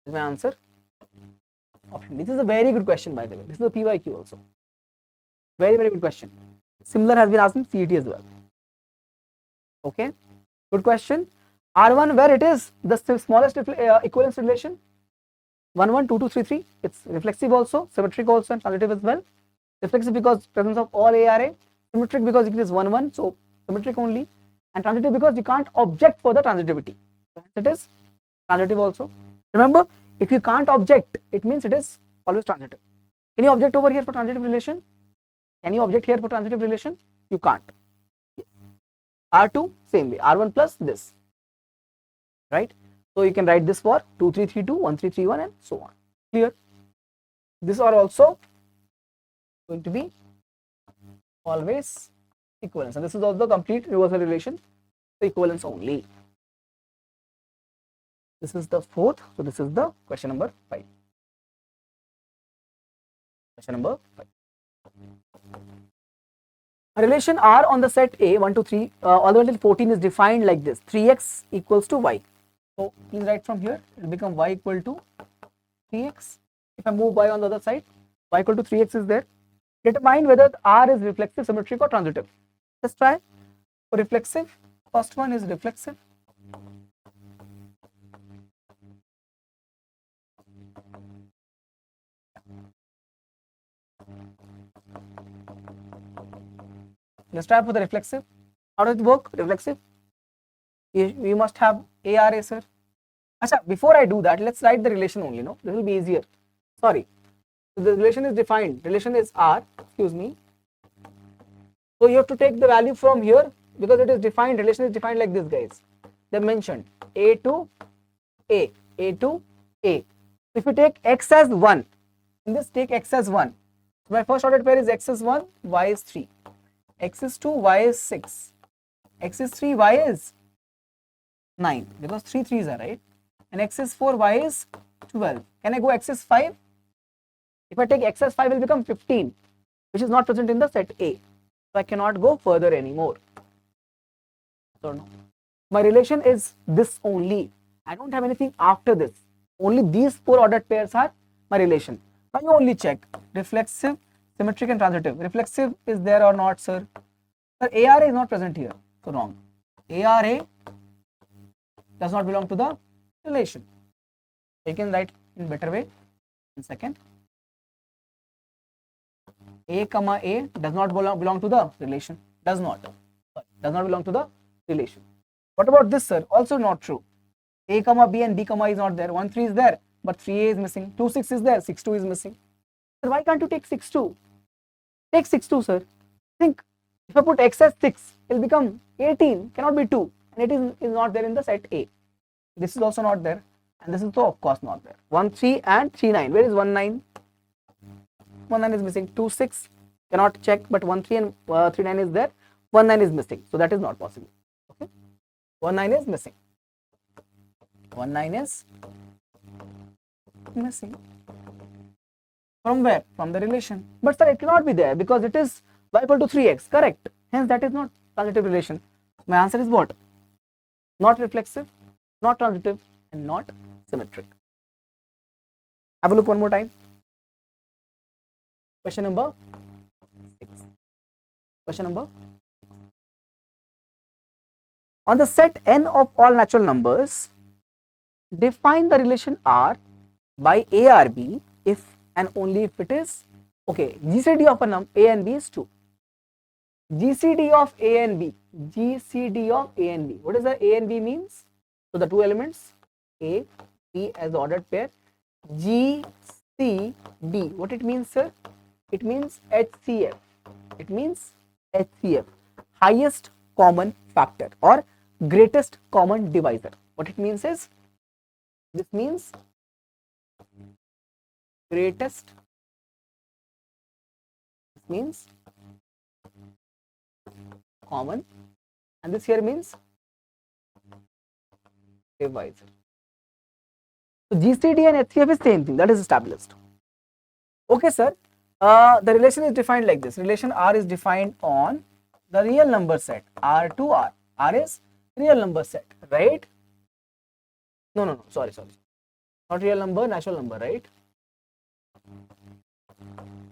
What is my answer? Option. This is a very good question, by the way. This is a PYQ also. Very, very good question. Similar has been asked in CET as well. Okay, good question. R1, where it is the smallest equivalence relation? 1 1 2 2 3 3. It's reflexive also, symmetric also, and transitive as well. Reflexive because presence of all ARA. Symmetric because it is 1 1, so symmetric only. And transitive because you can't object for the transitivity. It is transitive also. Remember, if you can't object, it means it is always transitive. Can you object over here for transitive relation? Can you object here for transitive relation? You can't. R2, same way. R1 plus this. Right? So you can write this for 2 3 3 2, 1 3 3 1, and so on. Clear? These are also going to be always equivalence, and this is also complete universal relation, so equivalence only. This is the fourth, so this is the question number 5. Question number 5. A relation R on the set A 1 2 3 all the way till 14 is defined like this: 3x equals to y. So please write from here. It will become y equal to 3x. If I move y on the other side, y equal to 3x is there. Determine whether R is reflexive, symmetric, or transitive. Let's try. For reflexive, first one is reflexive. Let's try for the reflexive. How does it work? Reflexive. We must have ARA, sir. Achha, before I do that, let's write the relation only. No, this will be easier. Sorry. So the relation is defined. Relation is R. Excuse me. So you have to take the value from here because it is defined. Relation is defined like this, guys. They mentioned A to A, A to A. If you take X as 1, in this take X as 1. So my first ordered pair is X is 1, Y is 3. X is 2, Y is 6. X is 3, Y is 9 because 3 3s are right. And X is 4, Y is 12. Can I go X is 5? If I take X as 5, it will become 15, which is not present in the set A. So I cannot go further anymore. So no. My relation is this only. I don't have anything after this. Only these 4 ordered pairs are my relation. Now you only check reflexive, symmetric and transitive. Reflexive is there or not, sir? Sir, ARA is not present here. So wrong. ARA does not belong to the relation. You can write in better way. In second. A comma A does not belong to the relation. Does not belong to the relation. What about this, sir? Also not true. A comma B and B comma is not there. 1 3 is there, but 3A is missing. 2 6 is there. 6 2 is missing. Sir, why can't you take 6 2? Take 6 2, sir. Think if I put X as 6, it will become 18. Cannot be 2, and it is not there in the set A. This is also not there, and this is so of course not there. 1 3 and 3 9. Where is 1 9? 1 9 is missing. 2 6 cannot check, but 1 3 and 3 9 is there. 1 9 is missing, so that is not possible. Okay, 1 9 is missing. 1 9 is missing. From where? From the relation. But sir, it cannot be there because it is y equal to 3x. Correct. Hence, that is not transitive relation. My answer is what? Not reflexive, not transitive, and not symmetric. Have a look one more time. Question number 6. Question number. On the set n of all natural numbers, define the relation R by A or B if and only if it is, okay, GCD of A and B is 2. GCD of A and B. GCD of A and B. What does the A and B means? So the two elements A, B as the ordered pair. G, C, D. What it means, sir? It means HCF. It means HCF. Highest common factor or greatest common divisor. What it means is, this means greatest, this means common, and this here means divisor. So GCD and HCF is same thing, that is established. Okay, sir. The relation is defined like this. Relation R is defined on the real number set. R to R. R is real number set, right? No, sorry. Not real number, natural number, right?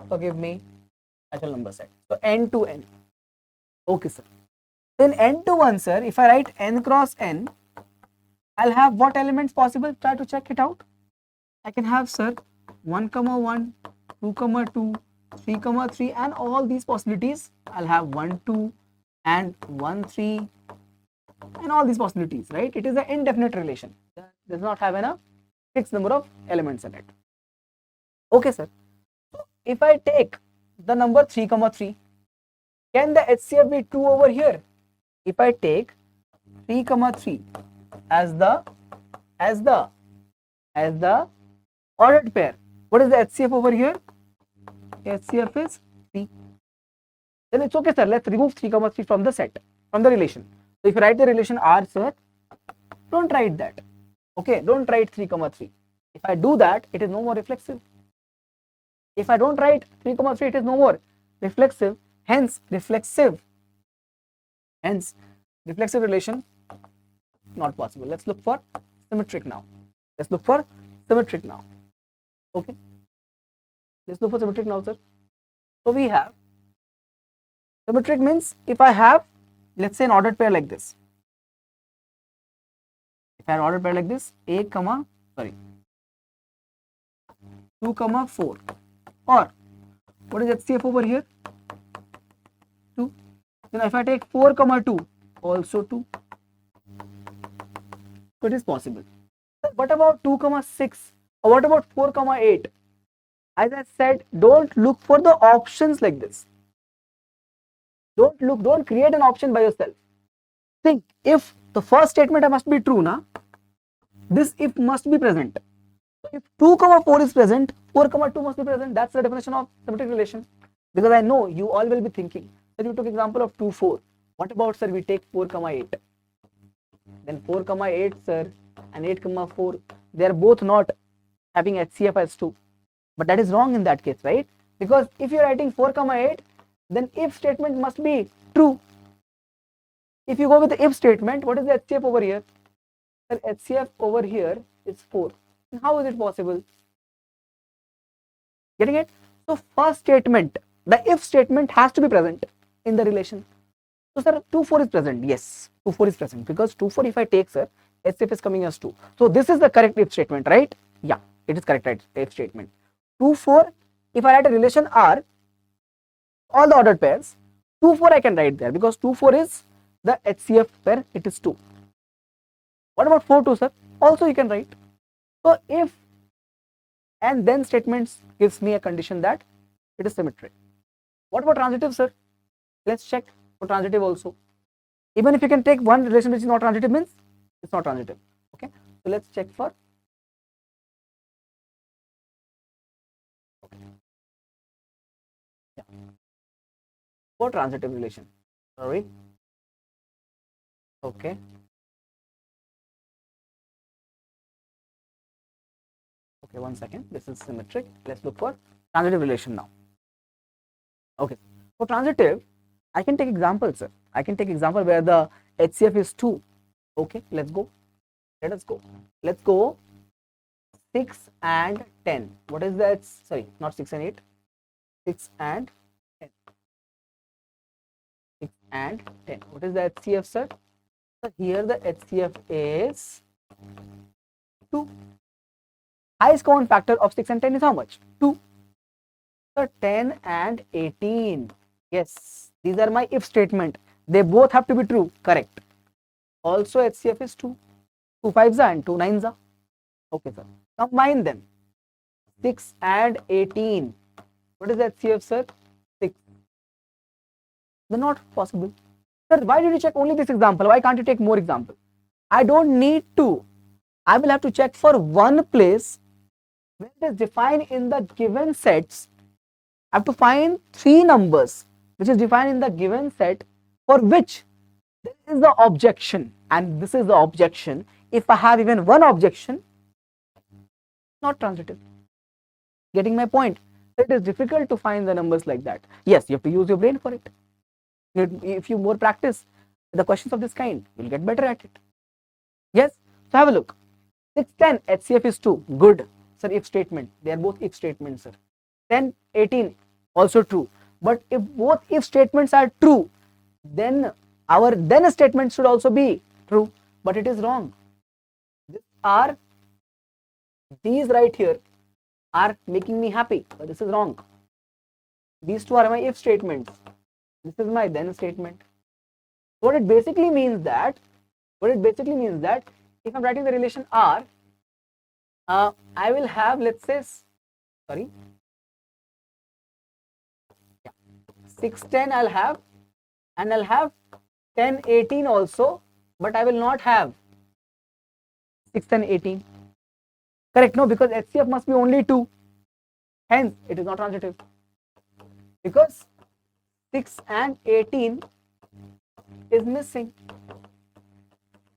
Forgive me. Natural number set. So n to n. Okay, sir. Then n to 1, sir. If I write n cross n, I'll have what elements possible? Try to check it out. I can have, sir, 1 comma 1, 2 comma 2, 3 comma 3, and all these possibilities. I'll have 1 2 and 1 3 and all these possibilities, right? It is an indefinite relation. It does not have a fixed number of elements in it. Okay, sir. So if I take the number 3 comma 3, can the HCF be 2 over here? If I take 3 comma 3 as the ordered pair, what is the HCF over here? HCF is 3. Then it's okay, sir. Let's remove 3 comma 3 from the set, from the relation. So if you write the relation R, sir, don't write that. Okay, don't write 3 comma 3. If I do that, it is no more reflexive. If I don't write 3 comma 3, it is no more reflexive. Hence reflexive relation not possible. Let's look for symmetric now. Okay, let's look for symmetric now, sir. So we have symmetric means if I have, let's say, an ordered pair like this. If I have an ordered pair like this, 2 comma 4, or what is HCF over here? 2. Then if I take 4 comma 2, also 2. So it is possible. What about 2 comma 6, or what about 4 comma 8? As I said, don't look for the options like this. Don't create an option by yourself. Think, if the first statement must be true, na, this if must be present. If 2 comma 4 is present, 4 comma 2 must be present. That's the definition of symmetric relation. Because I know you all will be thinking that you took example of 2 4. What about, sir, we take 4 comma 8? Then 4 comma 8, sir, and 8 comma 4, they are both not having HCF as 2. But that is wrong in that case, right? Because if you are writing 4 comma 8, then if statement must be true. If you go with the if statement, what is the HCF over here? The HCF over here is 4. How is it possible? Getting it? So first statement, the if statement has to be present in the relation. So sir, 2 4 is present. Yes, 2 4 is present, because 2 4 if I take, sir, HCF is coming as 2. So this is the correct if statement, right? Yeah, it is correct if statement. 2 4, if I write a relation R, all the ordered pairs, 2 4 I can write there, because 2 4 is the HCF pair, it is 2. What about 4 2, sir? Also you can write. So if and then statements gives me a condition that it is symmetric. What about transitive, sir? Let's check for transitive also. Even if you can take one relation which is not transitive, means it's not transitive. Okay, so let's check for for transitive relation. Sorry. Okay. Okay, 1 second. This is symmetric. Let's look for transitive relation now. Okay, for transitive, I can take examples, sir. I can take example where the HCF is 2. Okay, let's go. Let us go. Let's go 6 and 10. What is that? Sorry, not 6 and 8. 6 and 10. 6 and 10. What is the HCF, sir? So here the HCF is 2. Highest common factor of 6 and 10 is how much? 2. So 10 and 18. Yes, these are my if statement. They both have to be true. Correct. Also HCF is 2. 2 5s and 2 9s. Okay, sir. Combine them. 6 and 18. What is HCF, sir? 6. They're not possible. Sir, why did you check only this example? Why can't you take more example? I don't need to. I will have to check for one place where it is defined in the given sets. I have to find 3 numbers which is defined in the given set for which there is the objection, and this is the objection. If I have even one objection, not transitive. Getting my point? It is difficult to find the numbers like that. Yes, you have to use your brain for it. If you more practice the questions of this kind, you'll get better at it. Yes, so have a look. 6 10 HCF is 2. Good. Sir, if statement. They are both if statements, sir. 10 18 also true. But if both if statements are true, then our then statement should also be true. But it is wrong. These right here are making me happy, but this is wrong. These two are my if statements. This is my then statement. What it basically means that if I'm writing the relation R, I will have, let's say, 6 10 I'll have, and I'll have 10 18 also, but I will not have 6 10 18. Correct? No, because HCF must be only 2. Hence, it is not transitive. Because 6 and 18 is missing.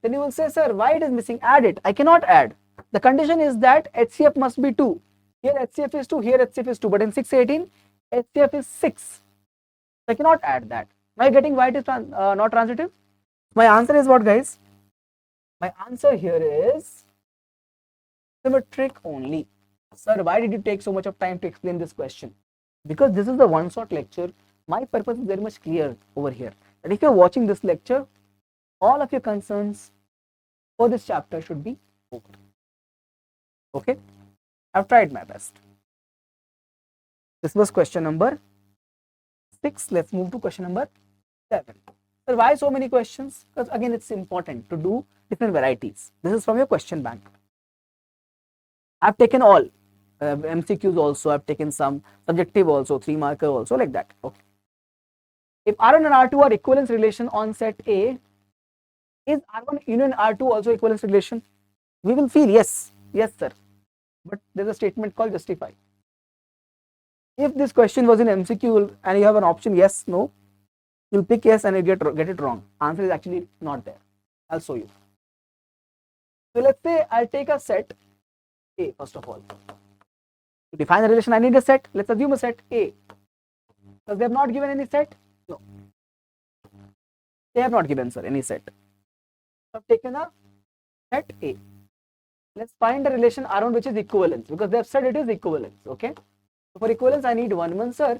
Then you will say, sir, why it is missing? Add it. I cannot add. The condition is that HCF must be 2. Here HCF is 2, here HCF is 2. But in 6 18, HCF is 6. So I cannot add that. Am I getting why it is not transitive? My answer is what, guys? My answer here is symmetric only. Sir, why did you take so much of time to explain this question? Because this is the one-shot lecture. My purpose is very much clear over here. That if you're watching this lecture, all of your concerns for this chapter should be over. Okay? I've tried my best. This was question number 6. Let's move to question number 7. Sir, why so many questions? Because again, it's important to do different varieties. This is from your question bank. I've taken all. MCQs also, I've taken some subjective also, 3 marker also, like that. Okay. If R1 and R2 are equivalence relation on set A, is R1 union R2 also equivalence relation? We will feel yes, yes sir. But there's a statement called justify. If this question was in MCQ and you have an option yes, no, you'll pick yes and you get it wrong. Answer is actually not there. I'll show you. So let's say I'll take a set A first of all. To define a relation, I need a set. Let's assume a set A. Because they have not given any set? No. They have not given, sir, any set. I've taken a set A. Let's find a relation R1 which is equivalence, because they have said it is equivalence. Okay. So for equivalence, I need 1, 1, sir.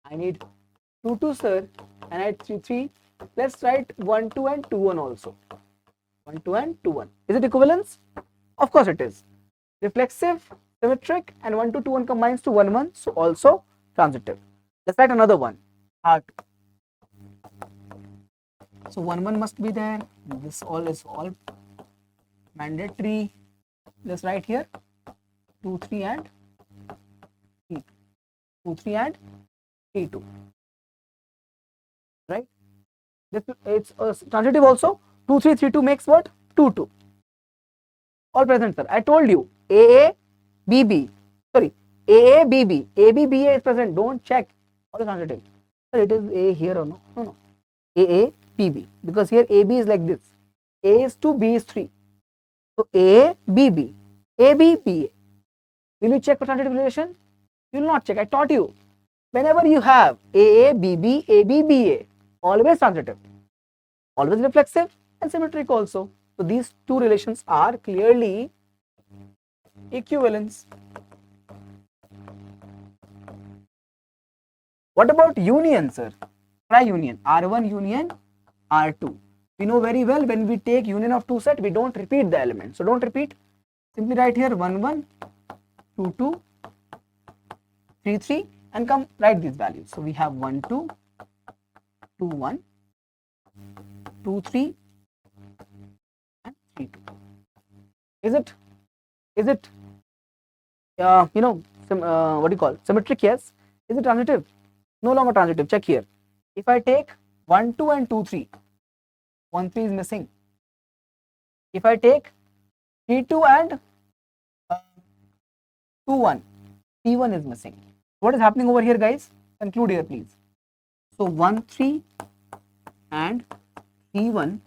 I need 2, 2, sir. And I need 3, 3. Let's write 1, 2, and 2, 1 also. 1, 2, and 2, 1. Is it equivalence? Of course it is. Reflexive, symmetric, and 1, 2, 2, 1 combines to 1, 1. So also transitive. Let's write another one. R2. So 1, 1 must be there. This all is all mandatory. Let's write here 2, 3, and 3. 2, 3, and 3, 2. Right? This it's transitive also. 2, 3, 3, 2 makes what? 2, 2. All present, sir. I told you AA, BB. Sorry, AA, BB. AB, BA is present. Don't check. What is transitive? Sir, it is A here or no? No, no. AA, BB. Because here AB is like this. A is 2, B is 3. So A, BB. AB, BA. Will you check for transitive relation? You will not check. I taught you. Whenever you have AA, BB, AB, BA, always transitive. Always reflexive and symmetric also. So these two relations are clearly equivalence. What about union, sir? Try union. R1 union R2. We know very well when we take union of two set, we don't repeat the element. So don't repeat. Simply write here 1, 1, 2, 2, 3, 3, and come write these values. So we have 1, 2, 2, 1, 2, 3, and 3, 2. Is it what do you call symmetric? Yes. Is it transitive? No longer transitive. Check here. If I take 1, 2, and 2, 3, 1, 3 is missing. If I take 3, 2, and 2, 1, 3, 1 is missing. What is happening over here, guys? Conclude here, please. So 1, 3, and 3, 1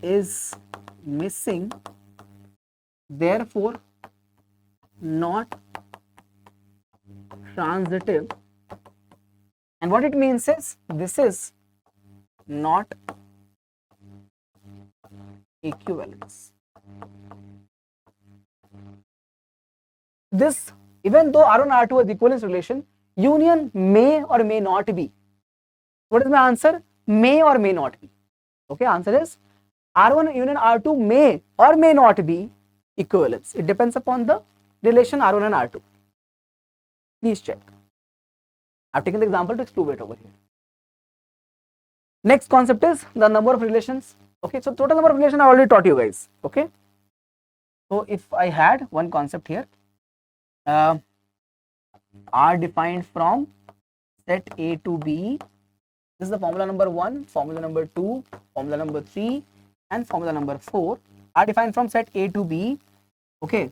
is missing. Therefore, not transitive. And what it means is this is not equivalence. This, even though R1 and R2 is equivalence relation, union may or may not be. What is my answer? May or may not be. Okay, answer is R1 union R2 may or may not be equivalence. It depends upon the relation R1 and R2. Please check. I've taken the example to exprove it over here. Next concept is the number of relations. Okay, so total number of relations I already taught you guys. Okay, so if I had one concept here, R defined from set A to B. This is the formula number 1, formula number 2, formula number 3, and formula number 4. R defined from set A to B. Okay,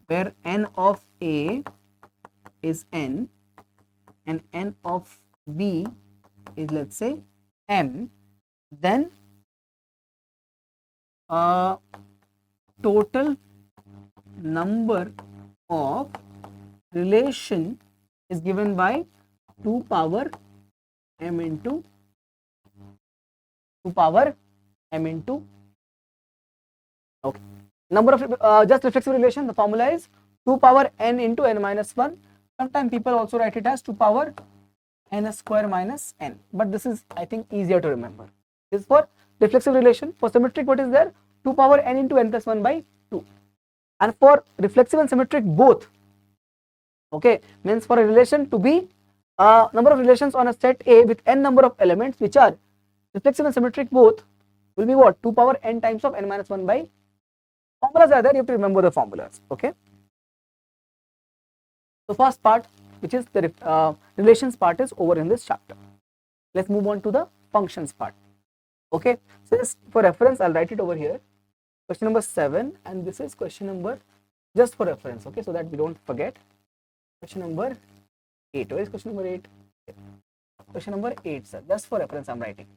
where n of A is n and n of B is, let's say, m, then total number of relation is given by 2 power m into 2 power m into, okay, number of just reflexive relation. The formula is 2 power n into n minus 1. Sometimes people also write it as 2 power n square minus n, but this is, I think, easier to remember. This is for reflexive relation. For symmetric, what is there? 2 power n into n plus 1 by 2. And for reflexive and symmetric both, okay, means for a relation to be number of relations on a set A with n number of elements which are reflexive and symmetric both will be what? 2 power n times of n minus 1 by, formulas are there, you have to remember the formulas. Okay, So first part, which is the relations part, is over in this chapter. Let's move on to the functions part. Okay, so just for reference, I'll write it over here. Question number 7, and this is question number, just for reference, okay, so that we don't forget. Question number 8. Where is question number 8? Question number 8, sir. Just for reference, I'm writing.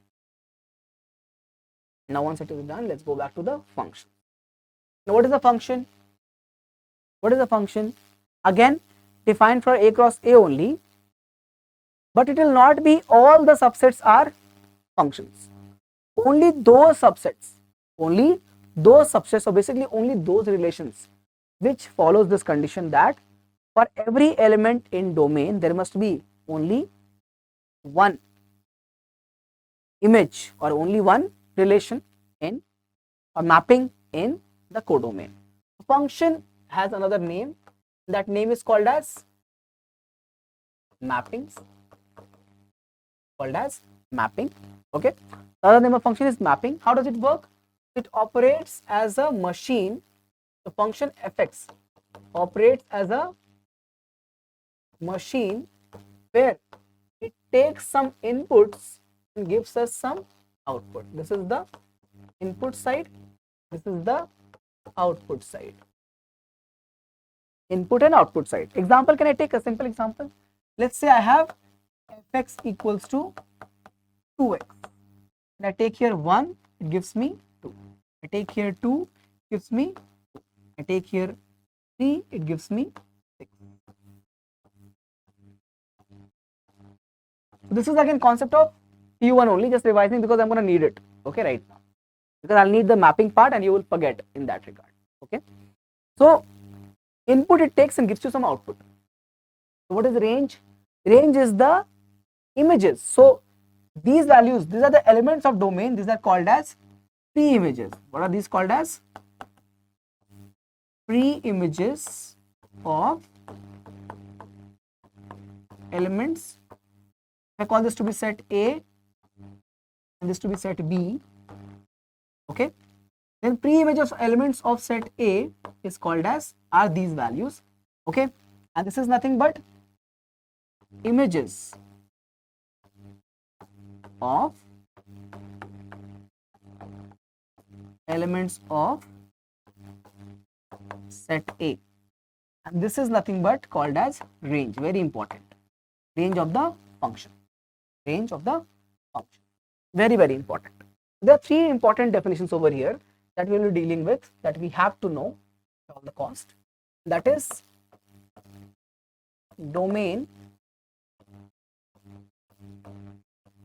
Now, once it is done, let's go back to the function. Now, what is the function? What is the function? Again, defined for A cross A only, but it will not be all the subsets are functions. Only those subsets, so basically only those relations which follows this condition that for every element in domain there must be only one image or only one relation in or mapping in the codomain. Function has another name. That name is called as mappings. Okay. The other name of function is mapping. How does it work? It operates as a machine. The function fx operates as a machine where it takes some inputs and gives us some output. This is the input side. This is the output side. Input and output side. Example, can I take a simple example? Let's say I have fx equals to 2x. And I take here 1, it gives me 2. I take here 2, it gives me 2. I take here 3, it gives me 6. So this is again concept of PU1 only, just revising because I'm going to need it, okay, right now. Because I'll need the mapping part and you will forget in that regard, okay. So input it takes and gives you some output. So what is range? Range is the images. So these values, these are the elements of domain. These are called as pre-images. What are these called as? Pre-images of elements. I call this to be set A and this to be set B. Okay. Then pre-image of elements of set A is called as, are these values. Okay. And this is nothing but images of elements of set A, and this is nothing but called as range. Very important. Range of the function. Range of the function. Very, very important. There are 3 important definitions over here that we will be dealing with, that we have to know at all the cost. That is domain,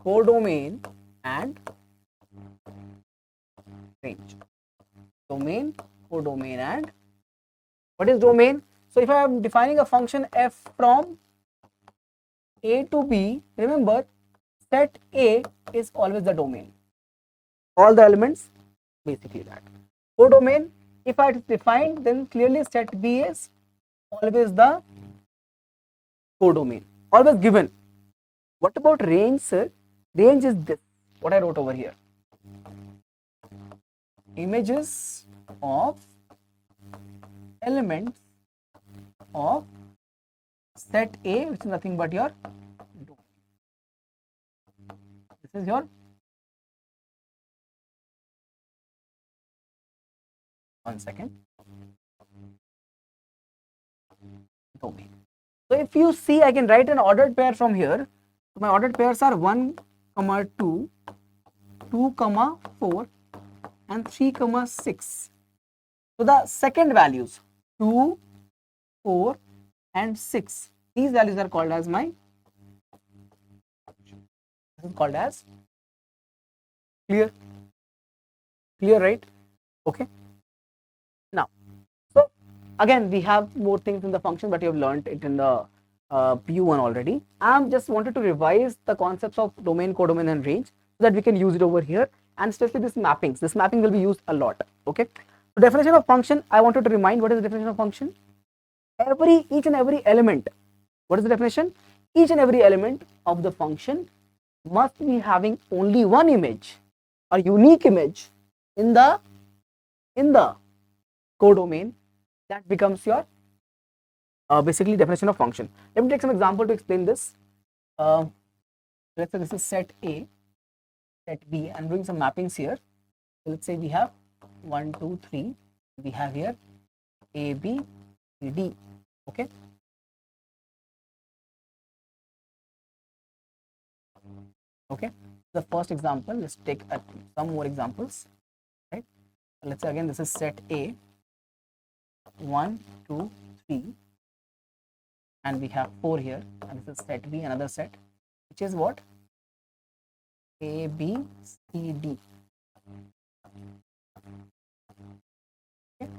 codomain and range. Domain, codomain and what is domain? So if I am defining a function f from A to B, remember set A is always the domain. All the elements, basically that. Codomain, if I define, then clearly set B is always the codomain, always given. What about range, sir? Range is this, what I wrote over here. Images of elements of set A, which is nothing but your domain. This is your domain. So if you see, I can write an ordered pair from here. So my ordered pairs are 1, 2, 2, 4 and 3, 6. So the second values 2, 4 and 6, these values are called as my, this is called as clear, right? Okay. Now, so again we have more things in the function, but you have learned it in the PU1 already. I just wanted to revise the concepts of domain, codomain and range so that we can use it over here, and especially this mappings. This mapping will be used a lot. Okay. So definition of function, I wanted to remind what is the definition of function. Each and every element, what is the definition? Each and every element of the function must be having only one image or unique image in the codomain. That becomes your basically definition of function. Let me take some example to explain this. Let's say this is set A, set B. I'm doing some mappings here. So let's say we have 1, 2, 3. We have here A, B, C, D. Okay. Okay. The first example, let's take some more examples. Right. So let's say again this is set A, 1, 2, 3, and we have 4 here, and this is set B, another set, which is what? A, B, C, D. Okay.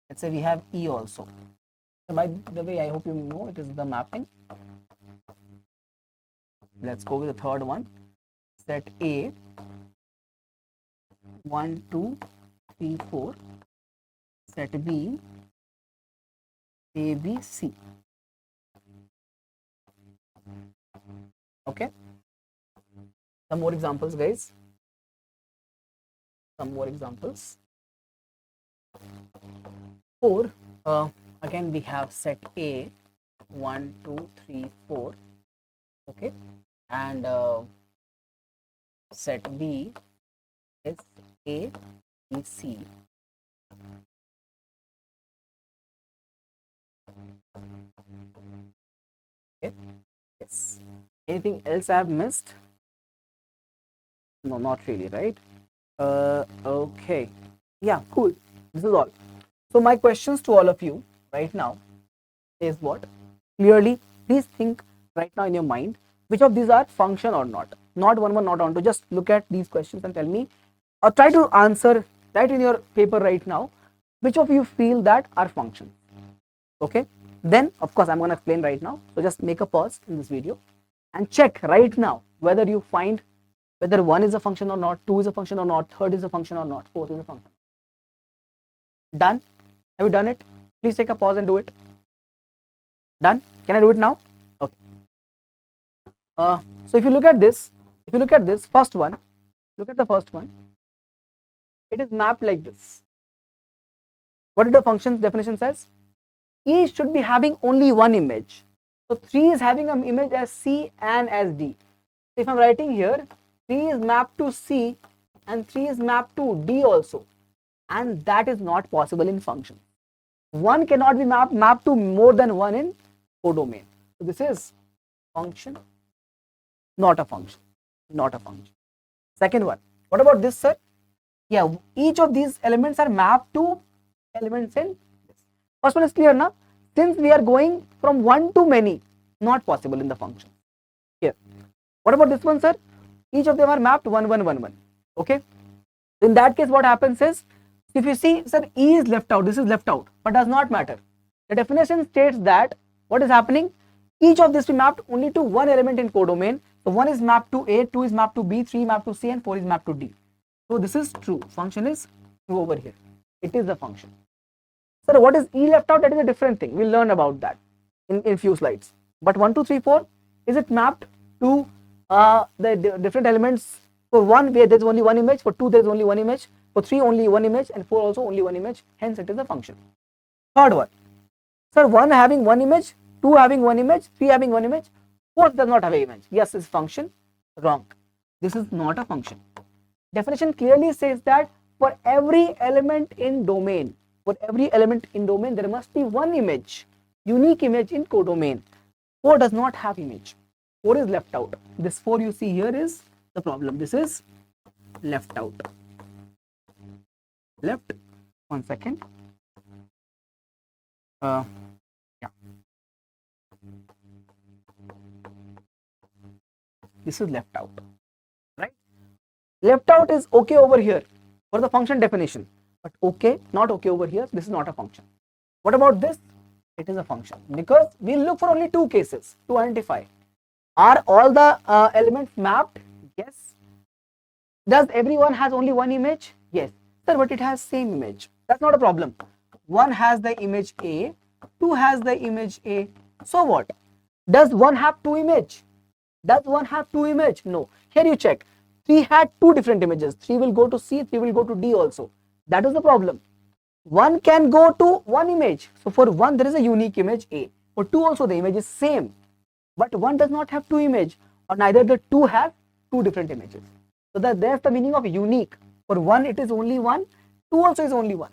Let's say we have E also. So by the way, I hope you know it is the mapping. Let's go with the third one. Set A, 1, 2, 3, 4. Set B, A, B, C. Okay. Some more examples, guys. Some more examples. 4. Again, we have set A, 1, 2, 3, 4. Okay. And set B is A, B, C. Okay. Yes. Anything else I have missed? No, not really, right? Okay. Yeah, cool. This is all. So my questions to all of you right now is what? Clearly, please think right now in your mind, which of these are function or not? Not one, not on two. Just look at these questions and tell me, or try to answer right in your paper right now, which of you feel that are functions. Okay. Then, of course, I'm going to explain right now. So just make a pause in this video and check right now whether you find whether 1 is a function or not, 2 is a function or not, 3rd is a function or not, 4th is a function. Done? Have you done it? Please take a pause and do it. Done? Can I do it now? Okay. So if you look at this, first one, look at the first one. It is mapped like this. What did the function definition says? E should be having only one image. So 3 is having an image as C and as D. If I'm writing here, 3 is mapped to C and 3 is mapped to D also. And that is not possible in function. 1 cannot be mapped to more than 1 in codomain. So this is function, not a function. Not a function. Second one. What about this, sir? Yeah, each of these elements are mapped to elements in this. First one is clear now. Since we are going from 1 to many, not possible in the function. Here. What about this one, sir? Each of them are mapped 1, 1, 1, 1. Okay. In that case, what happens is, if you see, sir, E is left out. This is left out, but does not matter. The definition states that what is happening? Each of this is mapped only to one element in codomain. So 1 is mapped to A, 2 is mapped to B, 3 mapped to C, and 4 is mapped to D. So this is true. Function is true over here. It is a function. Sir, what is E left out? That is a different thing. We'll learn about that in few slides. But 1, 2, 3, 4, is it mapped to the different elements? For 1, where there is only one image. For 2, there is only one image. For 3, only one image. And 4 also only one image. Hence, it is a function. Third one. Sir, 1 having one image, 2 having one image, 3 having one image. 4 does not have an image. Yes, it's function. Wrong. This is not a function. Definition clearly says that for every element in domain, there must be one image, unique image in codomain. 4 does not have image. 4 is left out. This 4 you see here is the problem. This is left out. Left. 1 second. Yeah. This is left out. Right? Left out is okay over here for the function definition. But okay, not okay over here. This is not a function. What about this? It is a function. Because we'll look for only 2 cases to identify. Are all the elements mapped? Yes. Does everyone has only one image? Yes. Sir, but it has same image. That's not a problem. 1 has the image A, 2 has the image A. So what? Does 1 have 2 image? Does 1 have 2 image? No. Here you check. 3 had 2 different images. 3 will go to C, 3 will go to D also. That is the problem. 1 can go to one image. So for 1, there is a unique image A. For 2 also the image is same, but 1 does not have 2 image, or neither the 2 have 2 different images. So that's the meaning of unique. For 1 it is only 1, 2 also is only 1.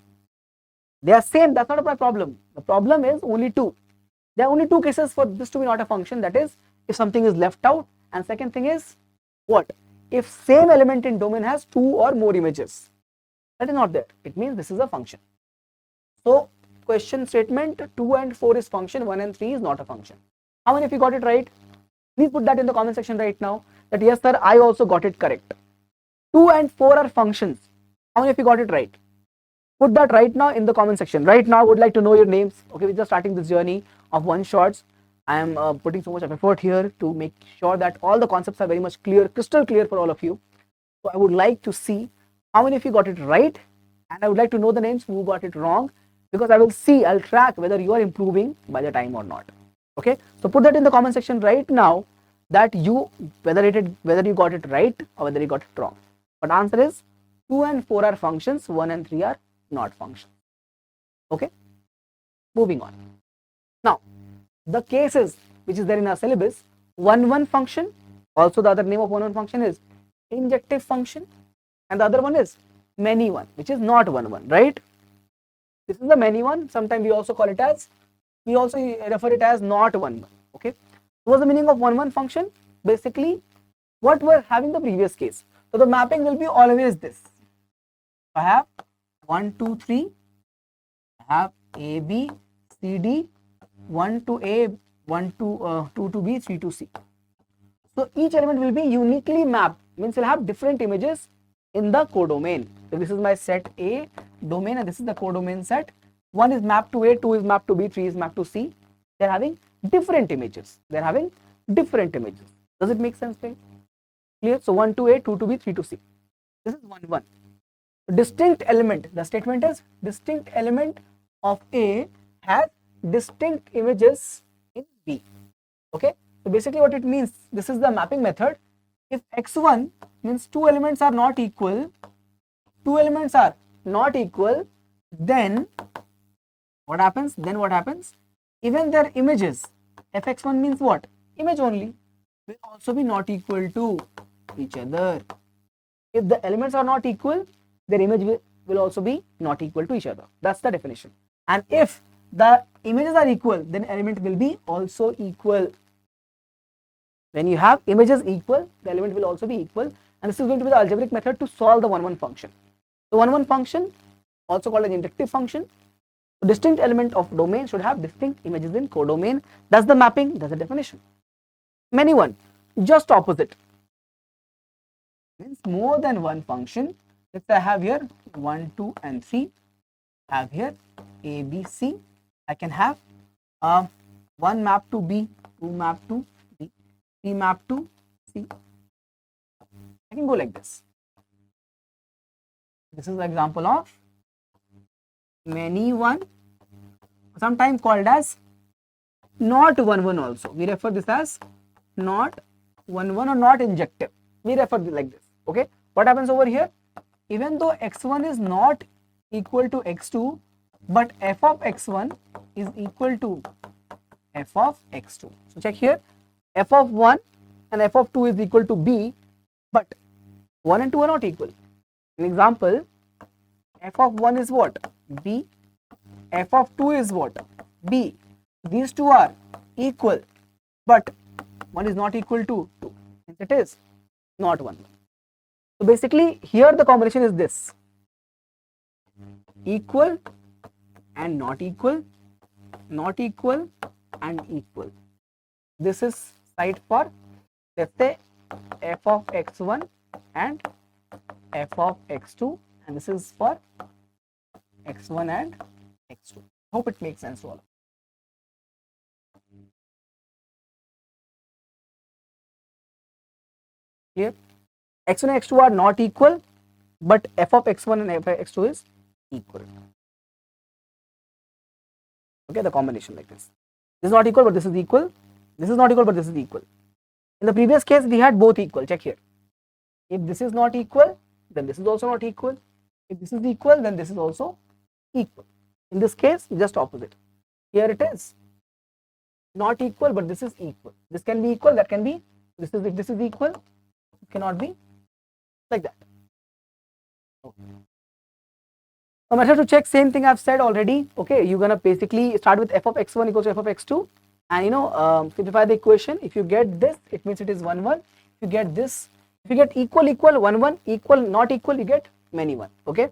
They are same, that's not my problem. The problem is only 2. There are only 2 cases for this to be not a function, that is if something is left out, and second thing is what? If same element in domain has 2 or more images. That is not there. It means this is a function. So question statement 2 and 4 is function, 1 and 3 is not a function. How many of you got it right? Please put that in the comment section right now, that yes sir, I also got it correct. 2 and 4 are functions. How many of you got it right? Put that right now in the comment section. Right now I would like to know your names. Okay, we're just starting this journey of one shots. I am putting so much of effort here to make sure that all the concepts are very much clear, crystal clear for all of you. So I would like to see how many of you got it right, and I would like to know the names who got it wrong, because I will see, I'll track whether you are improving by the time or not. Okay, so put that in the comment section right now, that you whether you got it right or whether you got it wrong. But answer is 2 and 4 are functions, 1 and 3 are not functions. Okay, moving on. Now the cases which is there in our syllabus, 1 function, also the other name of 1 function is injective function, and the other one is many one, which is not 1, right? This is the many one. Sometimes we also call it as, we also refer it as not 1. Okay, what's the meaning of 1 function? Basically what we're having the previous case. So the mapping will be always this. I have 1 2 3, I have A B C D, 1 to A, 1 to 2 to B, 3 to C. So each element will be uniquely mapped, means will have different images in the codomain. So this is my set A domain, and this is the codomain set. 1 is mapped to A, 2 is mapped to B, 3 is mapped to C. They're having different images. Does it make sense, right? Clear? So 1 to A, 2 to B, 3 to C. This is 1. Distinct element. The statement is distinct element of A has distinct images in B. Okay. So basically what it means, this is the mapping method. If x1 means 2 elements are not equal, then what happens? Even their images, fx1 means what? Image only, will also be not equal to each other. If the elements are not equal, their image will also be not equal to each other. That's the definition. And if the images are equal, then element will be also equal. When you have images equal, the element will also be equal, and this is going to be the algebraic method to solve the 1 function. The 1 function, also called an inductive function, the distinct element of domain should have distinct images in codomain. That's the mapping, that's the definition. Many one, just opposite, means more than 1 function. Let's say I have here 1, 2 and 3, I have here A, B, C. I can have 1 map to B, 2 map to B, 3 map to C. I can go like this. This is the example of many one, sometimes called as not 1 also. We refer this as not 1 or not injective. We refer this like this. Okay, what happens over here? Even though x1 is not equal to x2, but f of x1 is equal to f of x2. So check here, f of 1 and f of 2 is equal to b, but 1 and 2 are not equal. An example, f of 1 is what? B. F of 2 is what? B. These two are equal, but 1 is not equal to 2. It is not 1. So basically here the combination is this: equal and not equal, not equal and equal. This is side for, let's say, f of x1 and f of x2, and this is for x1 and x2. Hope it makes sense to all. Clear? x1 and x2 are not equal, but f of x1 and f of x2 is equal. Okay, the combination like this. This is not equal, but this is equal. This is not equal, but this is equal. In the previous case, we had both equal. Check here. If this is not equal, then this is also not equal. If this is equal, then this is also equal. In this case, just opposite. Here it is not equal, but this is equal. This can be equal, that can be, this is equal, it cannot be like that. Okay. A method to check, same thing I've said already. Okay, you're gonna basically start with f of x1 equals to f of x2, and simplify the equation. If you get this, it means it is 1 1. If you get this, if you get equal 1 1, equal not equal, you get many 1. Okay,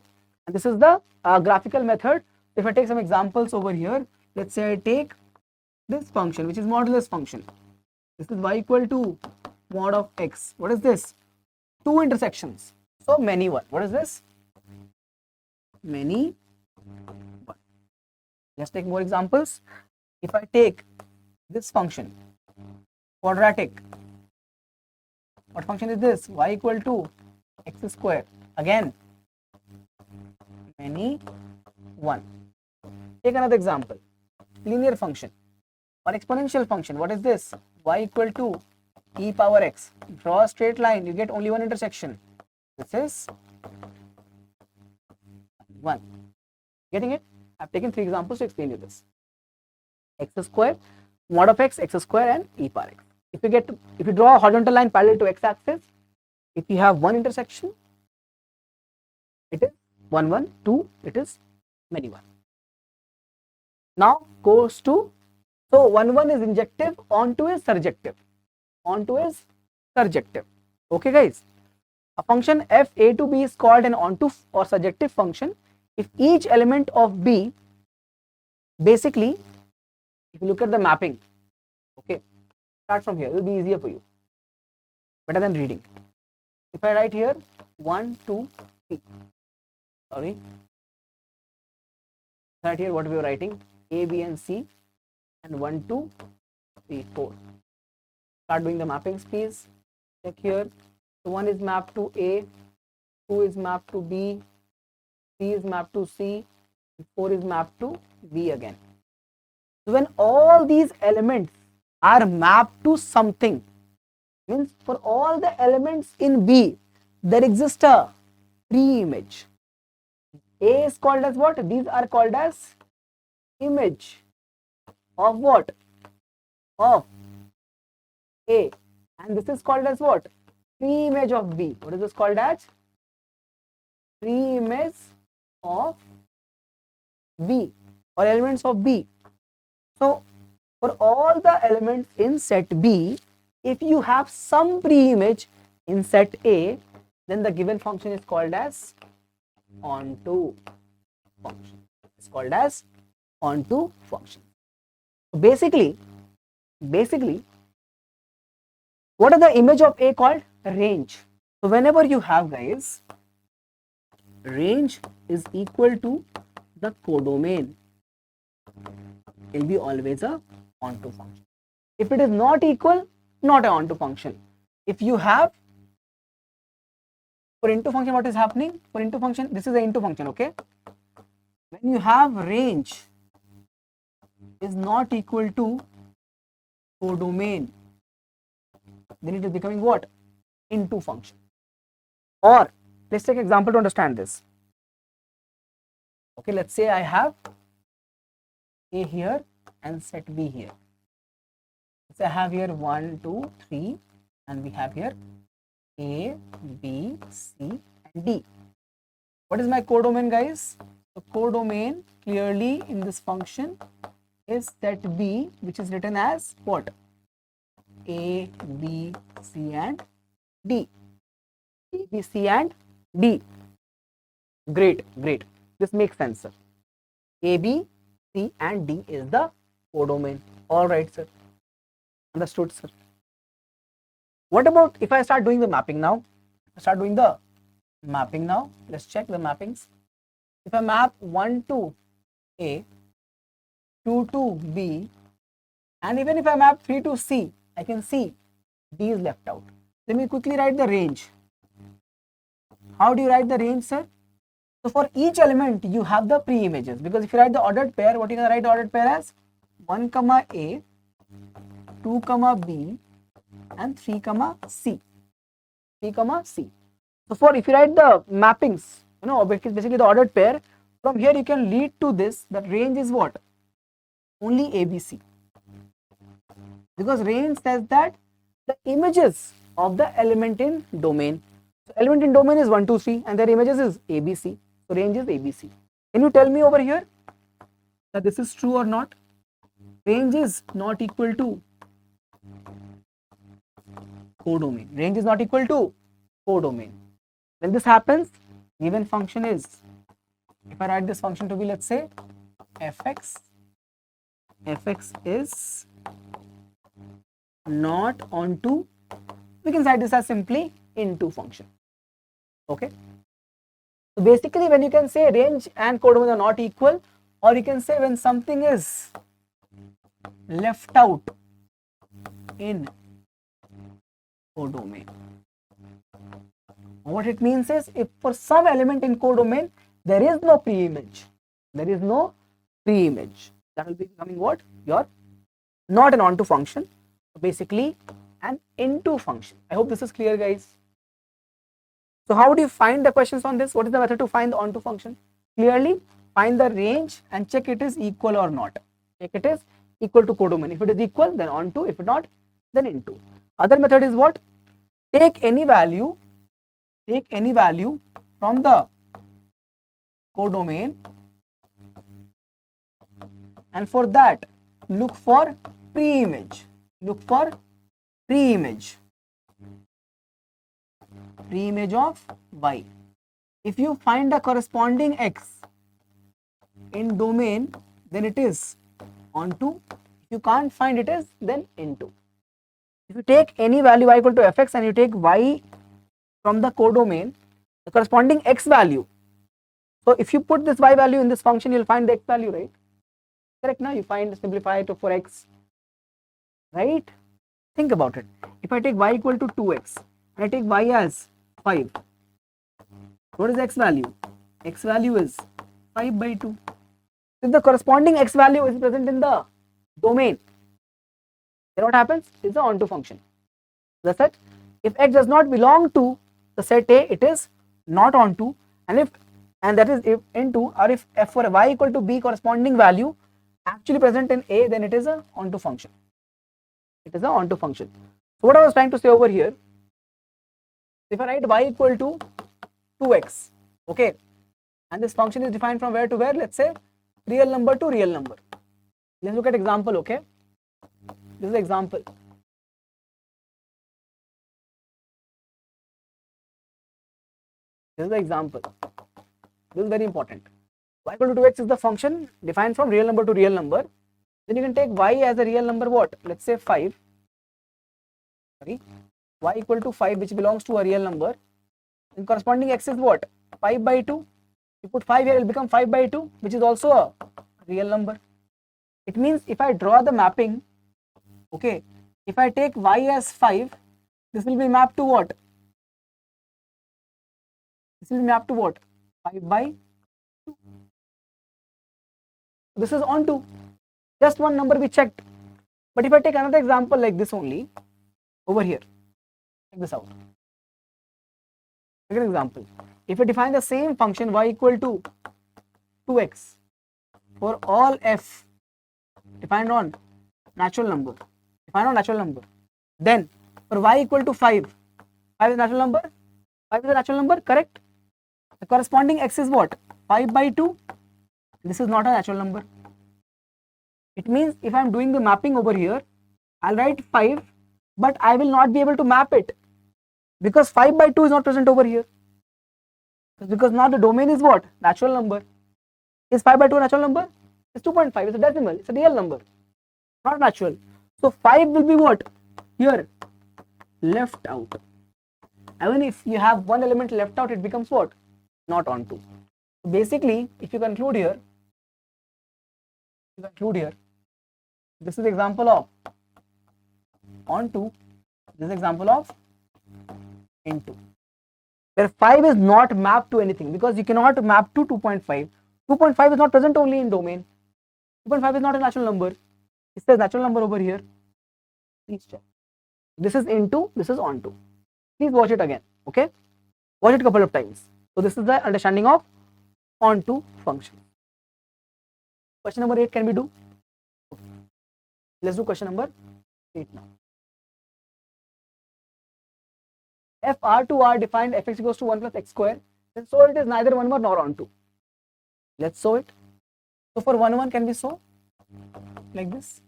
and this is the graphical method. If I take some examples over here, let's say I take this function, which is modulus function. This is y equal to mod of x. What is this? 2 intersections. So many 1. What is this? Many 1. Let's take more examples. If I take this function, quadratic, what function is this? Y equal to x square. Again, many 1. Take another example. Linear function or exponential function. What is this? Y equal to e power x. Draw a straight line. You get only one intersection. This is 1. Getting it? I've taken 3 examples to explain you this. X square, mod of x, x square, and e power x. If you draw a horizontal line parallel to x axis, if you have one intersection, it is 1 1, 2, it is many 1. Now goes to, so 1 1 is injective, onto is surjective. Onto is surjective. Okay guys, a function f a to b is called an onto or surjective function if each element of b, basically if you look at the mapping, okay, start from here, it will be easier for you, better than reading. If I write here 1 2 3, sorry, right here what we are writing, a b and c, and 1 2 3 4. Start doing the mappings please. Check here, so 1 is mapped to a, 2 is mapped to b, 3 is mapped to c, 4 is mapped to b again. So when all these elements are mapped to something, means for all the elements in B, there exists a pre-image. A is called as what? These are called as image of what? Of A. And this is called as what? Pre-image of B. What is this called as? Pre-image of B or elements of B. So for all the elements in set B, if you have some pre-image in set A, then the given function is called as onto function. It's called as onto function. Basically, what are the image of A called? Range. So whenever you have, guys, range is equal to the codomain, it will be always a onto function. If it is not equal, not a onto function. If you have, for into function, what is happening? For into function, this is the into function, okay? When you have range is not equal to codomain, then it is becoming what? Into function. Or let's take an example to understand this. Okay, let's say I have A here and set B here. So I have here 1 2 3 and we have here A, B, C and D. What is my codomain, guys? The codomain clearly in this function is set B, which is written as what? A, B, C and D. A, B, C and D. Great. This makes sense, sir. A, B, C and D is the codomain. All right, sir. Understood, sir. What about if I start doing the mapping now? Let's check the mappings. If I map 1 to A, 2 to B, and even if I map 3 to C, I can see D is left out. Let me quickly write the range. How do you write the range, sir? So for each element, you have the pre-images, because if you write the ordered pair, what you can write the ordered pair as? 1, A, 2, B, and 3, C. So for if you write the mappings, basically the ordered pair, from here you can lead to this, that range is what? Only ABC. Because range says that the images of the element in domain. So element in domain is 1, 2, 3 and their images is ABC. So range is ABC. Can you tell me over here that this is true or not? Range is not equal to codomain. Range is not equal to codomain. When this happens, given function is, if I write this function to be, let's say fx is not onto, we can write this as simply into function. Okay. So basically when you can say range and codomain are not equal, or you can say when something is left out in codomain. What it means is, if for some element in codomain there is no pre-image, that will be becoming what? Your not an onto function, basically an into function. I hope this is clear, guys. So how do you find the questions on this? What is the method to find the onto function? Clearly find the range and check it is equal or not. Check it is equal to codomain. If it is equal, then onto. If not, then into. Other method is what? Take any value from the codomain, and for that look for pre-image. Pre-image of y. If you find a corresponding x in domain, then it is onto. If you can't find it is, then into. If you take any value y equal to fx and you take y from the codomain, the corresponding x value. So if you put this y value in this function, you'll find the x value, right? Correct now? You find, simplify it for x, right? Think about it. If I take y equal to 2x and I take y as 5, what is x value? X value is 5 by 2. If the corresponding x value is present in the domain, then what happens? It's an onto function. That's it. If x does not belong to the set A, it is not onto, and that is if into, or if f for y equal to b corresponding value actually present in A, then it is an onto function. It is an onto function. So what I was trying to say over here, if I write y equal to 2x, okay, and this function is defined from where to where? Let's say real number to real number. Let's look at example. Okay, this is example. This is the example. This is very important. Y equal to 2x is the function defined from real number to real number. Then you can take y as a real number, what? Let's say 5. Sorry, y equal to 5, which belongs to a real number. And corresponding x is what? 5 by 2. You put 5 here, it will become 5 by 2, which is also a real number. It means if I draw the mapping, okay, if I take y as 5, this will be mapped to what? This will be mapped to what? 5 by 2. This is onto. Just one number we checked. But if I take another example like this only, over here, check this out. Second example. If I define the same function y equal to 2x for all f defined on natural number, then for y equal to 5, 5 is natural number, 5 is a natural number, correct? The corresponding x is what? 5 by 2. This is not a natural number. It means if I am doing the mapping over here, I'll write 5, but I will not be able to map it because 5 by 2 is not present over here. Because now the domain is what? Natural number. Is 5 by 2 a natural number? It's 2.5. It's a decimal. It's a real number, not natural. So 5 will be what? Here, left out. Even if you have one element left out, it becomes what? Not onto. So basically, if you conclude here, this is example of onto, this is example of into, where 5 is not mapped to anything because you cannot map to 2.5. 2.5 is not present only in domain. 2.5 is not a natural number. It says natural number over here. Please check. This is into, this is onto. Please watch it again. Okay, watch it a couple of times. So this is the understanding of onto function. Question number 8 can we do? Let's do question number See it now. If R2 are defined fx equals to 1 plus x square, then so it is neither 1 1 nor onto. Let's show it. So for 1 1 can we show like this?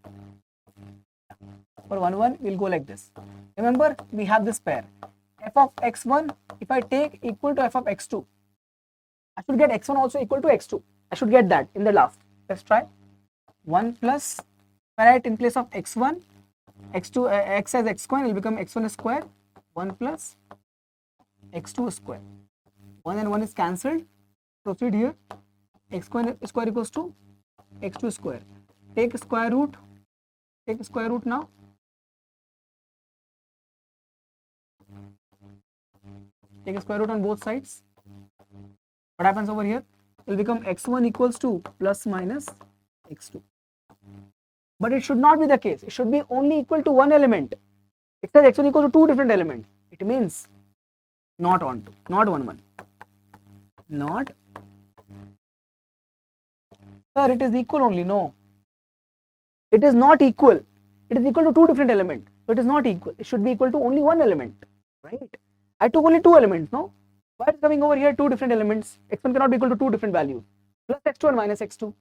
For 1 1 we'll go like this. Remember we have this pair f of x1. If I take equal to f of x2, I should get x1 also equal to x2. I should get that in the last. Let's try. 1 plus, if I write in place of x1, x2, x as x square will become x1 square, 1 plus x2 square. 1 and 1 is cancelled. Proceed here. X square equals to x2 square. Take square root. Take square root now. Take a square root on both sides. What happens over here? It will become x1 equals to plus minus x2. But it should not be the case. It should be only equal to one element. It says x1 equals to two different elements. It means not onto, not 1 1. Not. Sir, it is equal only. No. It is not equal. It is equal to two different elements. So it is not equal. It should be equal to only one element. Right? I took only two elements. No. Why is coming over here two different elements? X1 cannot be equal to two different values. Plus x2 and minus x2.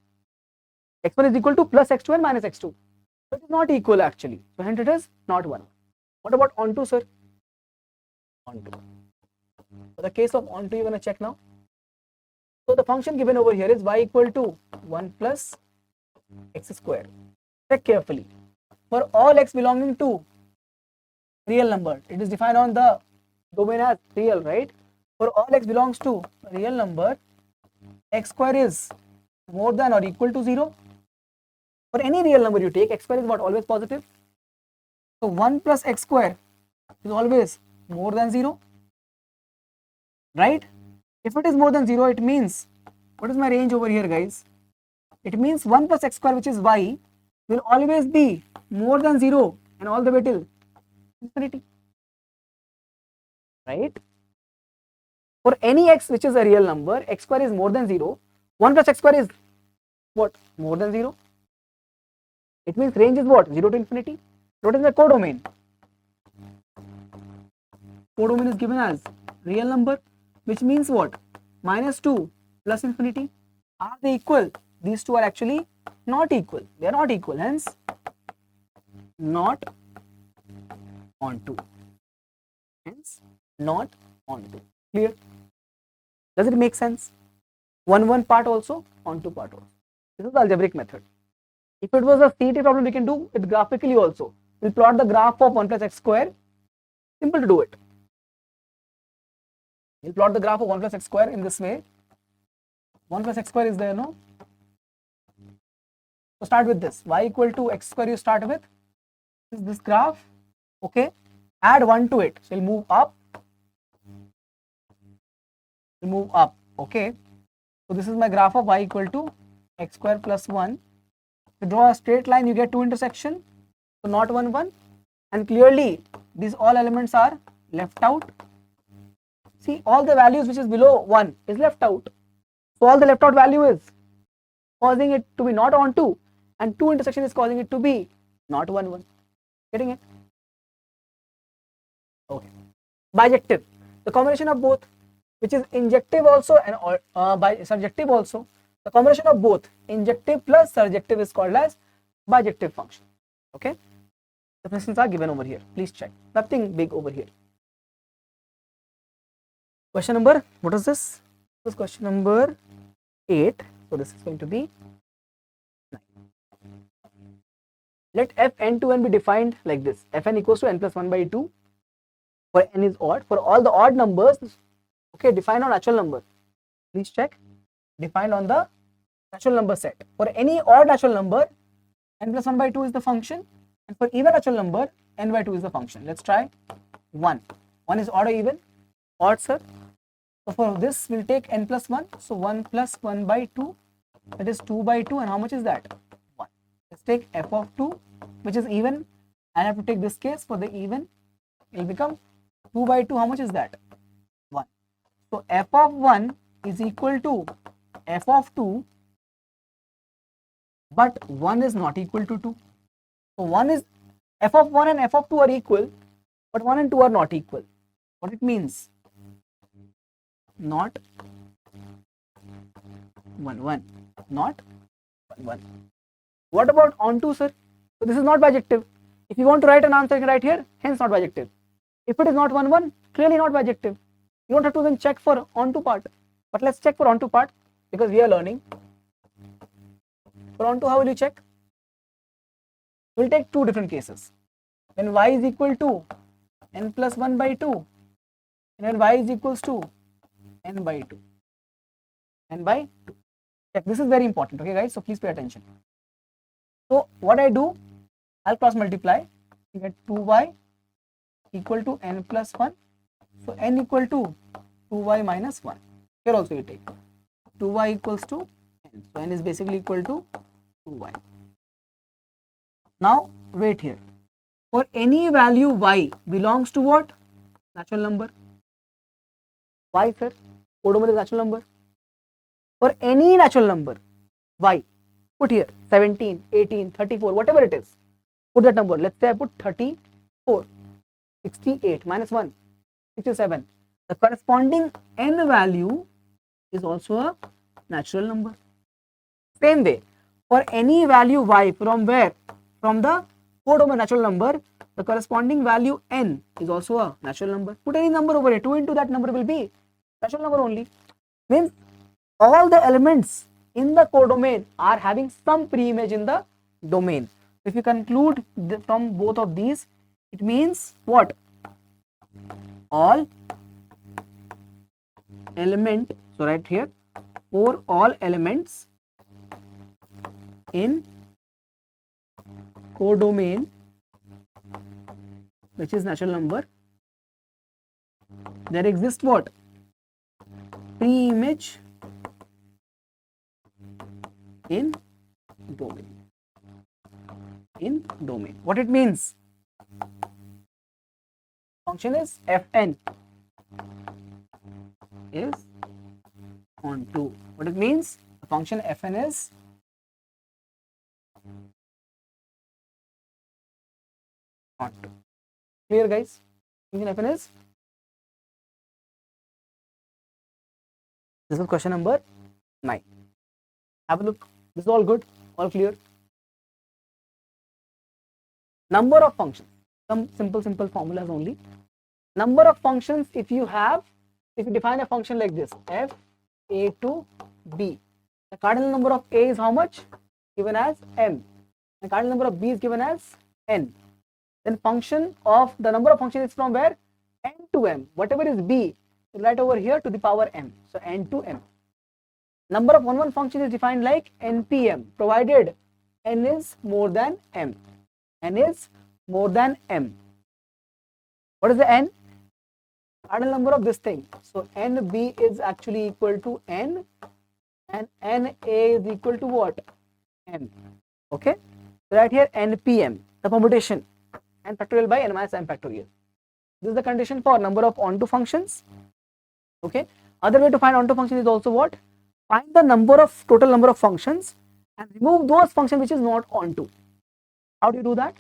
X1 is equal to plus x2 and minus x2. So it is not equal actually. So hence it is not 1. What about onto, sir? Onto. For the case of onto, you want to check now. So the function given over here is y equal to 1 plus x square. Check carefully. For all x belonging to real number, it is defined on the domain as real, right? For all x belongs to a real number, x square is more than or equal to 0. For any real number you take, x square is what? Always positive. So 1 plus x square is always more than 0, right? If it is more than 0, it means, what is my range over here, guys? It means 1 plus x square, which is y, will always be more than 0 and all the way till infinity, right? For any x which is a real number, x square is more than 0. 1 plus x square is what? More than 0. It means range is what? 0 to infinity. What is the codomain? Codomain is given as real number, which means what? Minus 2 plus infinity. Are they equal? These two are actually not equal. They are not equal. Hence, not onto. Hence, not onto. Clear? Does it make sense? 1 1 part also, onto part also. This is the algebraic method. If it was a CET problem, we can do it graphically also. We'll plot the graph of 1 plus x square. Simple to do it. We'll plot the graph of 1 plus x square in this way. 1 plus x square is there, no? So start with this. Y equal to x square you start with. This is this graph. Okay. Add 1 to it. So we'll move up. We'll move up. Okay. So this is my graph of y equal to x square plus 1. To draw a straight line, you get two intersection. So not 1 1. And clearly these all elements are left out. See, all the values which is below 1 is left out. So all the left out value is causing it to be not onto, and 2 intersection is causing it to be not 1 1. Getting it? Okay. Bijective, the combination of both, which is injective also and surjective also. The combination of both injective plus surjective is called as bijective function. Okay. Definitions are given over here. Please check. Nothing big over here. Question number, what is this? This is question number 8. So this is going to be 9. Let fn to n be defined like this. Fn equals to n plus 1 by 2 for n is odd. For all the odd numbers, okay, defined on natural number. Please check. Defined on the natural number set. For any odd natural number, n plus 1 by 2 is the function. And for even natural number, n by 2 is the function. Let's try 1. 1 is odd or even? Odd, sir. So for this, we'll take n plus 1. So 1 plus 1 by 2, that is 2 by 2. And how much is that? 1. Let's take f of 2, which is even. I have to take this case for the even. It will become 2 by 2. How much is that? 1. So f of 1 is equal to f of 2, but 1 is not equal to 2. So 1 is f of 1 and f of 2 are equal, but 1 and 2 are not equal. What it means? Not 1, 1, not 1, 1. What about onto, sir? So this is not bijective. If you want to write an answer, you can write here, hence not bijective. If it is not 1, 1, clearly not bijective. You don't have to then check for onto part. But let's check for onto part because we are learning. For onto, how will you check? We'll take two different cases. When y is equal to n plus 1 by 2, and when y is equals to n by 2. N by 2. Check. This is very important, okay guys, so please pay attention. So what I do, I'll cross multiply, you get 2y equal to n plus 1, so n equal to 2y minus 1. Here also you take 2y equals to n, so n is basically equal to 2y. Now wait here, for any value y belongs to what? Natural number. Why, sir? Codomer is natural number. For any natural number y, put here 17, 18, 34, whatever it is, put that number. Let's say I put 34, 68 minus 1, 67. The corresponding n value is also a natural number. Same way, for any value y from where? From the codomer natural number, the corresponding value n is also a natural number. Put any number over here, 2 into that number will be natural number only. Means all the elements in the codomain are having some pre-image in the domain. If you conclude from both of these, it means what? All element, so right here, for all elements in codomain, which is natural number, there exists what? Pre-image in domain. In domain. What it means? Function is fn is onto. What it means? The function fn is onto. Clear, guys? Function fn is. This is question number 9. Have a look. This is all good, all clear. Number of functions. Some simple formulas only. Number of functions, if you define a function like this, f a to b, the cardinal number of a is how much? Given as m. The cardinal number of b is given as n. Then function of the number of functions is from where? N to m. Whatever is b, write over here to the power m. So n to m. Number of one function is defined like npm, provided n is more than m. N is more than m. What is the n? Cardinal number of this thing. So nb is actually equal to n, and na is equal to what? m. Okay. So right here npm, the permutation, n factorial by n minus m factorial. This is the condition for number of onto functions. Okay. Other way to find onto function is also what? Find the total number of functions and remove those functions which is not onto. How do you do that?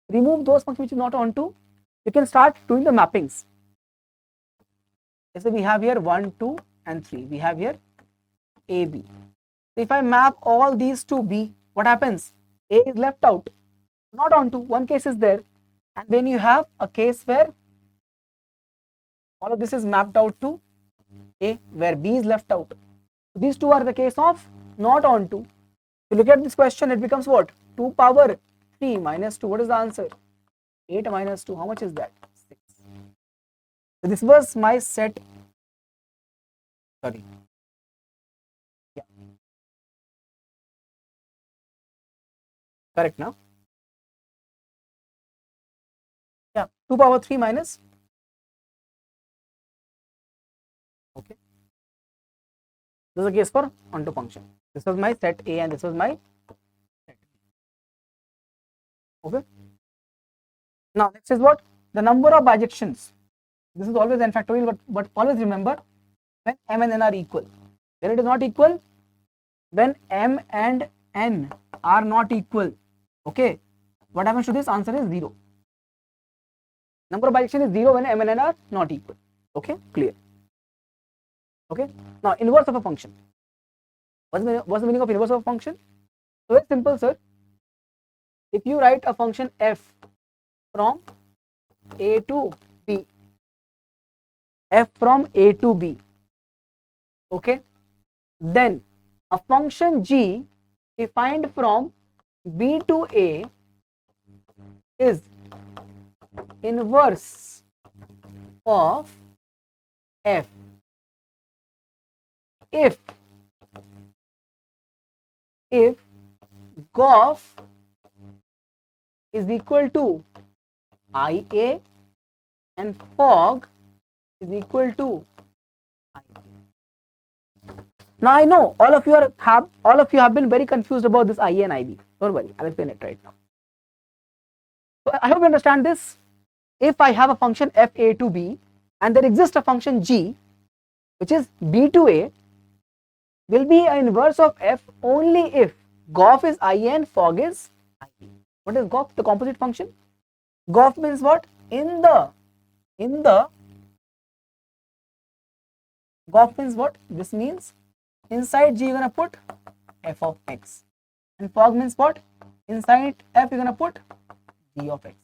Remove those functions which is not onto. You can start doing the mappings. So we have here 1, 2 and 3. We have here A, B. So if I map all these to B, what happens? A is left out, not onto. One case is there. And then you have a case where all of this is mapped out to A, where B is left out. So these two are the case of not onto. If you look at this question, it becomes what? 2 power 3 minus 2. What is the answer? 8 minus 2. How much is that? 6. So this was my set. Sorry. Yeah. Correct now? Yeah. 2 power 3 minus. Okay. This is a case for onto function. This was my set A and this was my set B. Okay. Now next is what? The number of bijections. This is always n factorial, but always remember when m and n are equal. When it is not equal, when m and n are not equal, okay, what happens to this? Answer is 0. Number of bijection is 0 when m and n are not equal. Okay, clear. Okay, now inverse of a function. What's the meaning of inverse of a function? So very simple, sir. If you write a function f from a to b, f from a to b, okay, then a function g defined from b to a is inverse of f if gof is equal to IA and fog is equal to IA. Now I know all of you have been very confused about this IA and IB. Don't worry, I'll explain it right now. So I hope you understand this. If I have a function f a to b and there exists a function g which is b to a, will be an inverse of f only if gof is IA and fog is IB. What is gof? The composite function. Gof means what? Gof means what? This means inside g you're gonna put f of x, and fog means what? Inside f you're gonna put g of x.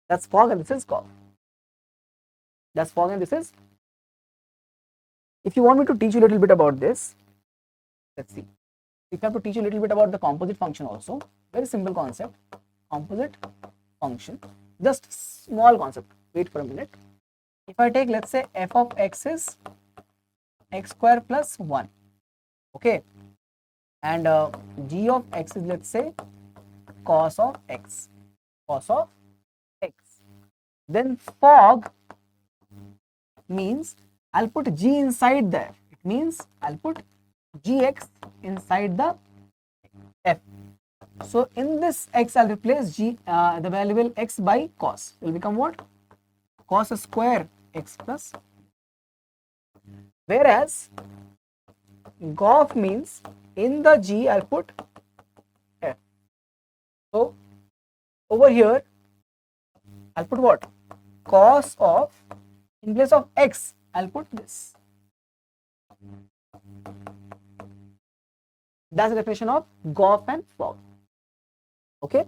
That's fog and this is gof. That's fog and this is. If you want me to teach you a little bit about this, let's see. If I have to teach you a little bit about the composite function also, very simple concept. Composite function, just small concept. Wait for a minute. If I take, let's say, f of x is x square plus 1, okay, and g of x is, let's say, cos of x, then fog means I'll put g inside there. It means I'll put gx inside the f. So in this x I'll replace the variable x by cos. It will become what? Cos square x plus. Whereas gof means in the g I'll put f. So over here I'll put what? Cos of, in place of x I'll put this. That's the definition of gof and fog. Okay,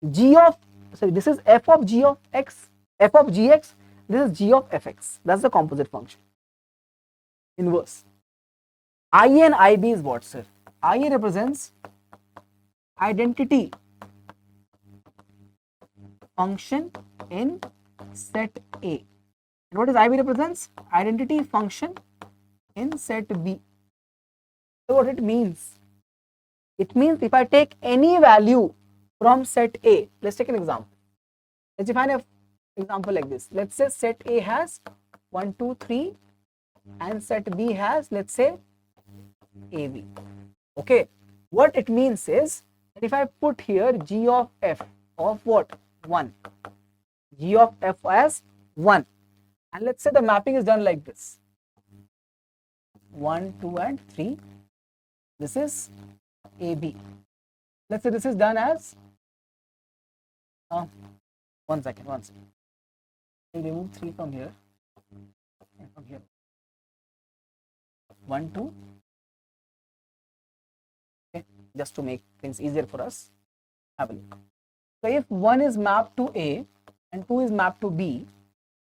this is f of g of x, f of gx, this is g of fx. That's the composite function. Inverse. IA and IB is what, sir? IA represents identity function in set A. And what is IB represents? Identity function in set B. So what it means? It means if I take any value from set A, let's take an example. Let's define an example like this. Let's say set A has 1, 2, 3 and set B has, let's say, AB. Okay, what it means is that if I put here g of f of what? 1, g of f as 1, and let's say the mapping is done like this: 1, 2 and 3. This is AB. Let's say this is done as one second. I'll remove 3 from here and from here. 1, 2. Okay, just to make things easier for us, have a look. So if 1 is mapped to A and 2 is mapped to B,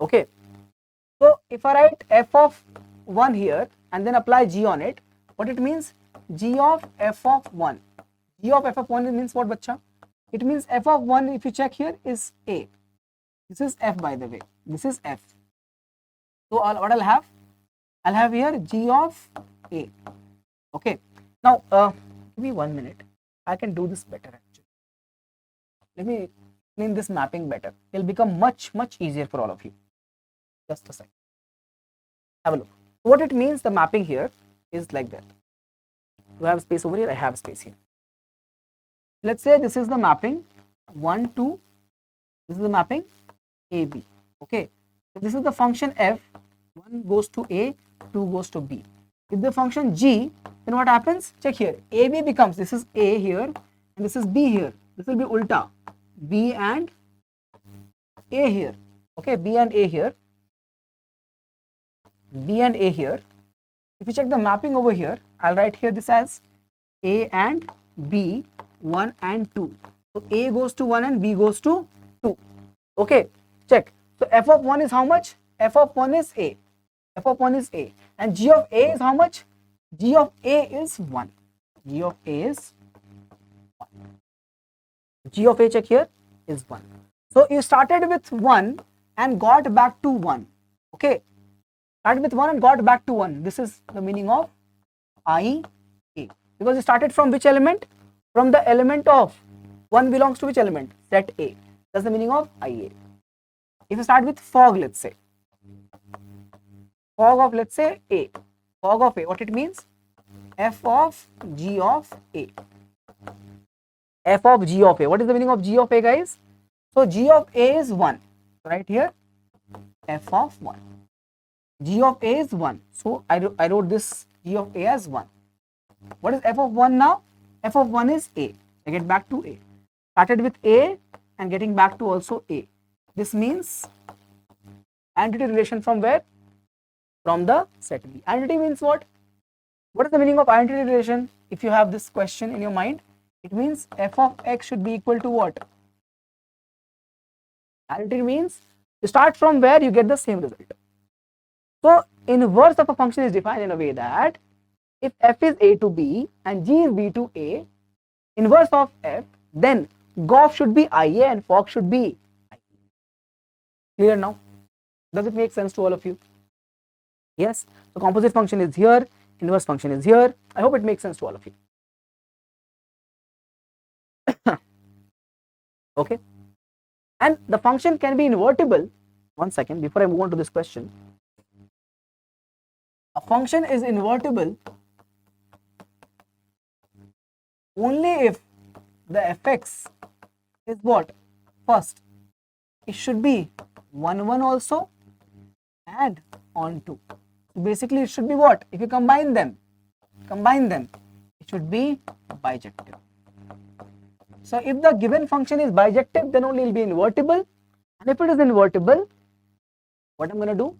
okay. So if I write f of 1 here and then apply g on it, what it means? G of f of 1. G of f of 1 means what, bacha? It means f of 1, if you check here, is A. This is f, by the way. This is f. So what I'll have? I'll have here g of A. Okay. Now, give me 1 minute. I can do this better actually. Let me explain this mapping better. It'll become much easier for all of you. Just a second. Have a look. What it means, the mapping here is like that. Do I have space over here? I have space here. Let's say this is the mapping 1, 2. This is the mapping AB. Okay. So this is the function f. 1 goes to A, 2 goes to B. If the function g, then what happens? Check here. AB becomes, this is A here and this is B here. This will be ulta. B and A here. Okay, B and A here. B and A here. If you check the mapping over here, I'll write here this as A and B, 1 and 2. So A goes to 1 and B goes to 2. Okay, check. So f of 1 is how much? F of 1 is A. F of 1 is A. And G of A is how much? G of A is 1. G of A is 1. G of A, check here, is 1. So you started with 1 and got back to 1. Okay, started with 1 and got back to 1. This is the meaning of IA. Because you started from which element? From the element of 1 belongs to which element? Set A. That's the meaning of IA. If you start with fog, let's say, fog of, let's say, A, fog of A, what it means? F of G of A. F of G of A. What is the meaning of G of A, guys? So G of A is 1. Right here, F of 1. G of A is 1. So I wrote this G of A as 1. What is F of 1 now? F of 1 is A. I get back to A. Started with A and getting back to also A. This means entity relation from where? From the set B. Entity means what? What is the meaning of entity relation? If you have this question in your mind, it means f of x should be equal to what? Entity means you start from where you get the same result. So inverse of a function is defined in a way that if f is a to b and g is b to a, inverse of f, then gof should be ia and fog should be ia. Clear now? Does it make sense to all of you? Yes. So composite function is here, inverse function is here. I hope it makes sense to all of you. Okay. And the function can be invertible. One second before I move on to this question. A function is invertible only if the fx is what? First, it should be 1 1 also and on 2. So basically it should be what? If you combine them, it should be bijective. So if the given function is bijective, then only it will be invertible. And if it is invertible, what I'm going to do?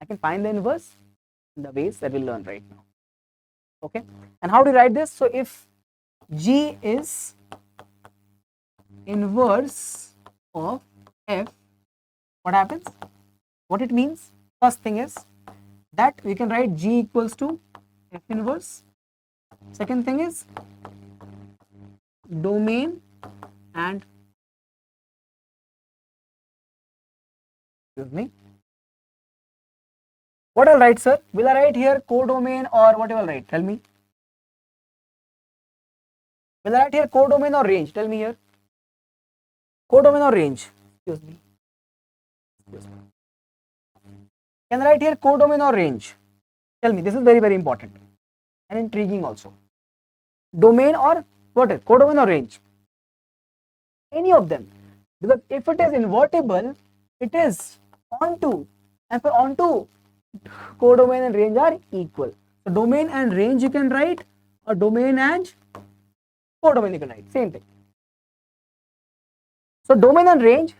I can find the inverse in the ways that we'll learn right now. Okay. And how do you write this? So if G is inverse of f, what happens? What it means? First thing is that we can write G equals to f inverse. Second thing is domain and, excuse me, what I'll write, sir? Will I write here codomain or what I will write? Tell me. Will I write here codomain or range? Tell me here. Codomain or range? Excuse me. Can I write here codomain or range? Tell me. This is very, very important and intriguing also. Domain or what is codomain or range? Any of them. Because if it is invertible, it is onto, and for onto, codomain and range are equal. So domain and range you can write, or domain and codomain you can write, same thing. So domain and range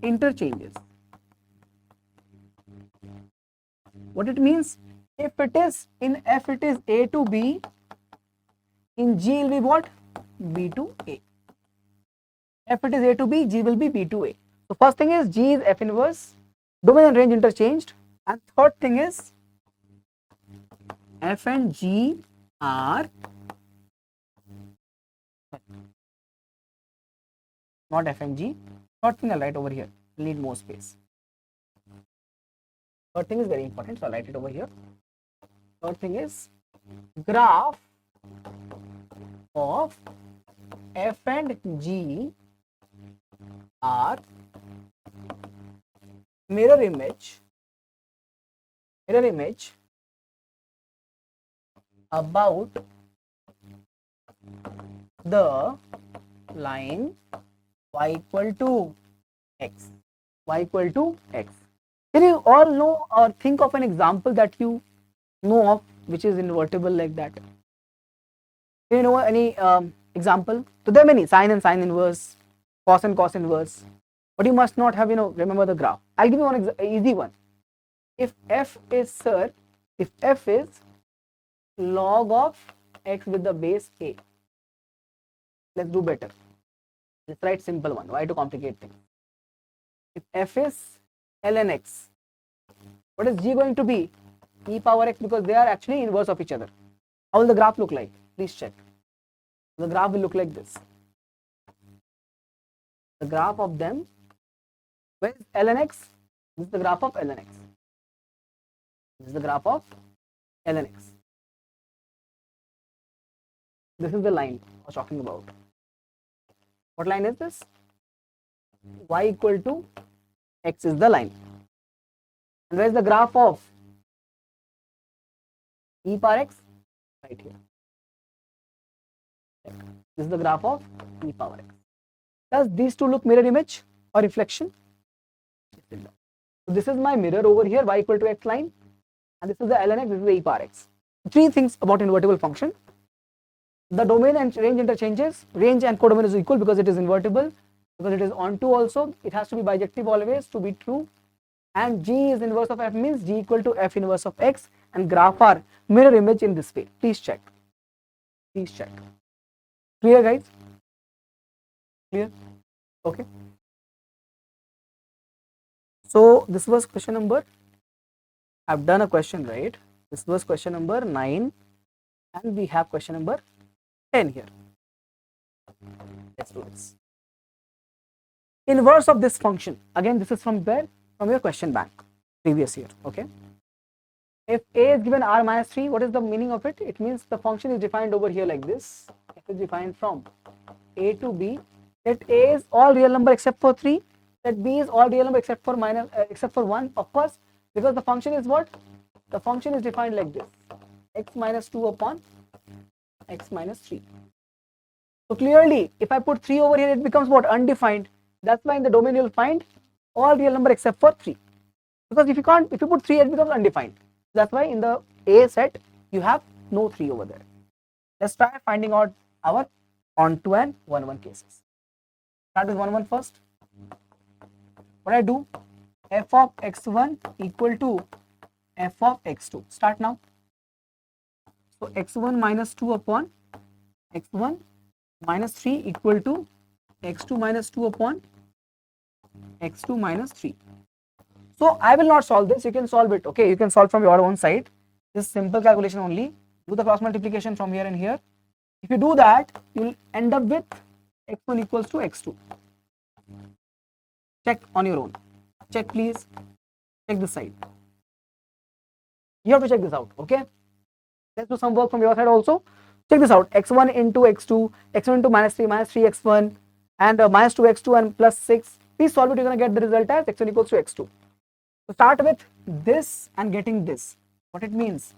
interchanges. What it means? If it is in F, it is A to B. In G will be what? B to A. F it is A to B, G will be B to A. So first thing is G is F inverse, domain and range interchanged, and third thing is F and G are not F and G. Third thing I'll write over here. We'll need more space. Third thing is very important, so I'll write it over here. Third thing is graph of F and G are mirror image about the line y equal to x. Y equal to x. Can you all know or think of an example that you know of which is invertible like that? Do you know any example? So there are many: sine and sine inverse, cos and cos inverse. But you must not have, remember the graph. I'll give you one easy one. If f is, sir, if f is log of x with the base a, let's do better. Let's write simple one. Why to complicate things? If f is ln x, what is g going to be? E power x, because they are actually inverse of each other. How will the graph look like? Please check. The graph will look like this. The graph of them, where is ln x? This is the graph of ln x. This is the graph of ln x. This is the line I was talking about. What line is this? Y equal to x is the line. And where is the graph of e power x? Right here. This is the graph of e power x. Does these two look mirror image or reflection? So this is my mirror over here, y equal to x line, and this is the ln x, this is the e power x. Three things about invertible function. The domain and range interchanges. Range and codomain is equal because it is invertible, because it is onto also. It has to be bijective always to be true. And g is inverse of f, means g equal to f inverse of x, and graph are mirror image in this way. Please check. Please check. Clear, guys? Clear? Okay. So this was question number, I've done a question, right? This was question number 9, and we have question number 10 here. Let's do this. Inverse of this function. Again, this is from where? From your question bank, previous year. Okay. If a is given r minus 3, what is the meaning of it? It means the function is defined over here like this. It is defined from a to b. Let a is all real number except for 3. Let b is all real number except for 1, of course, because the function is what? The function is defined like this: x minus 2 upon x minus 3. So clearly, if I put 3 over here, it becomes what? Undefined. That's why in the domain you'll find all real number except for 3. Because if you put 3, it becomes undefined. That's why in the A set you have no 3 over there. Let's try finding out our onto and 1-1 cases. Start with 1-1 first. What I do? F of x1 equal to f of x2. Start now. So x1 minus 2 upon x1 minus 3 equal to x2 minus 2 upon x2 minus 3. So I will not solve this. You can solve it. Okay, you can solve from your own side. This simple calculation only. Do the cross multiplication from here and here. If you do that, you will end up with x1 equals to x2. Check on your own. Check, please. Check this side. You have to check this out. Okay. Let's do some work from your side also. Check this out. X1 into x2, x1 into minus 3 x1, and minus 2 x2 and plus 6. Please solve it. You're going to get the result as x1 equals to x2. So start with this and getting this. What it means?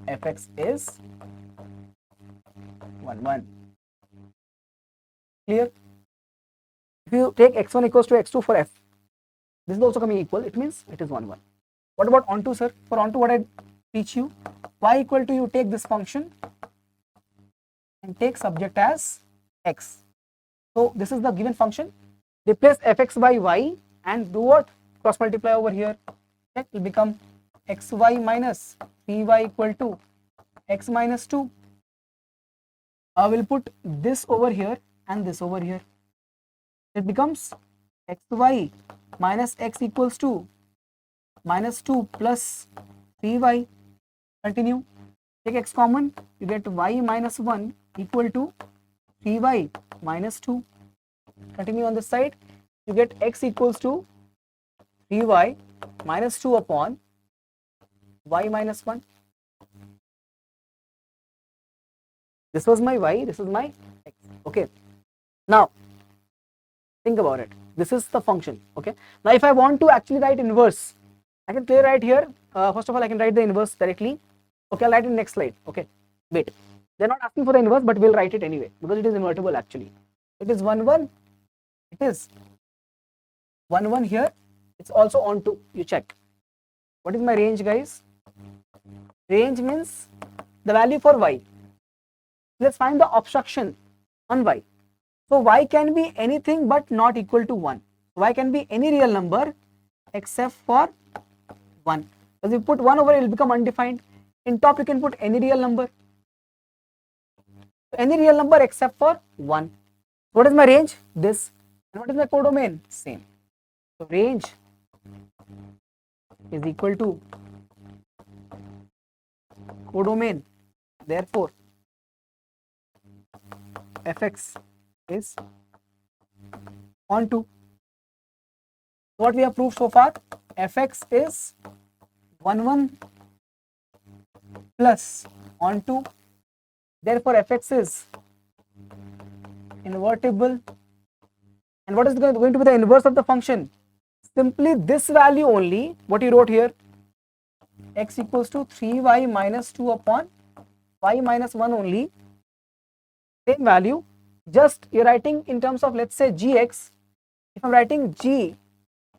fx is 1-1. Clear? If you take x1 equals to x2 for f, this is also coming equal. It means it is 1-1. What about onto, sir? For onto, what I teach you? Y equal to, you take this function and take subject as x. So this is the given function. Replace fx by y and do what? Cross multiply over here. It will become xy minus 3y equal to x minus 2. I will put this over here and this over here. It becomes xy minus x equals to minus 2 plus 3y. Continue. Take x common. You get y minus 1 equal to 3y minus 2. Continue on this side. You get x equals to 3y minus 2 upon y minus 1. This was my y, this is my x. Okay. Now, think about it. This is the function. Okay. Now, if I want to actually write inverse, I can clear right here. First of all, I can write the inverse directly. Okay, I'll write it in next slide. Okay. Wait. They're not asking for the inverse, but we'll write it anyway because it is invertible actually. It is 1-1. It is 1-1 here. It's also onto. You check. What is my range, guys? Range means the value for y. Let's find the obstruction on y. So y can be anything but not equal to 1. Y can be any real number except for 1. If you put 1 over it will become undefined. In top you can put any real number. Any real number except for 1. What is my range? This. And what is my codomain? Same. So range is equal to codomain. Therefore, fx is onto. What we have proved so far? Fx is 1 1 plus onto. Therefore, fx is invertible. And what is going to be the inverse of the function? Simply this value only, what you wrote here, x equals to 3y minus 2 upon y minus 1 only, same value, just you're writing in terms of, let's say, gx. If I'm writing g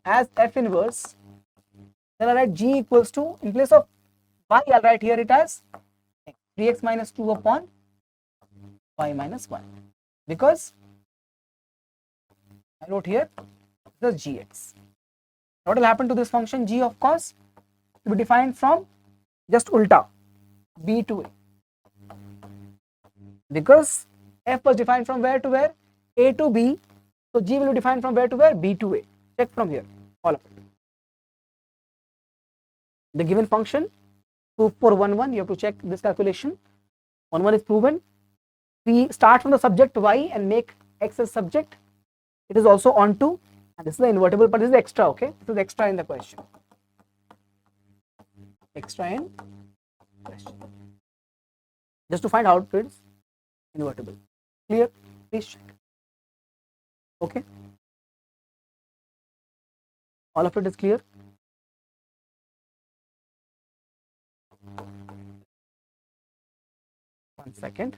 as f inverse, then I'll write g equals to, in place of y, I'll write here it as 3x minus 2 upon y minus 1, because I wrote here the gx. What will happen to this function g, of course, to be defined from just ulta, b to a, because f was defined from where to where? A to b. So g will be defined from where to where? B to a. Check from here, all of it. The given function, proof for 1 1, you have to check this calculation. 1 1 is proven. We start from the subject y and make x as subject. It is also onto, and this is the invertible, but this is extra, okay? This is extra in the question. Extra in question. Just to find out it's invertible. Clear? Please check. Okay? All of it is clear? One second.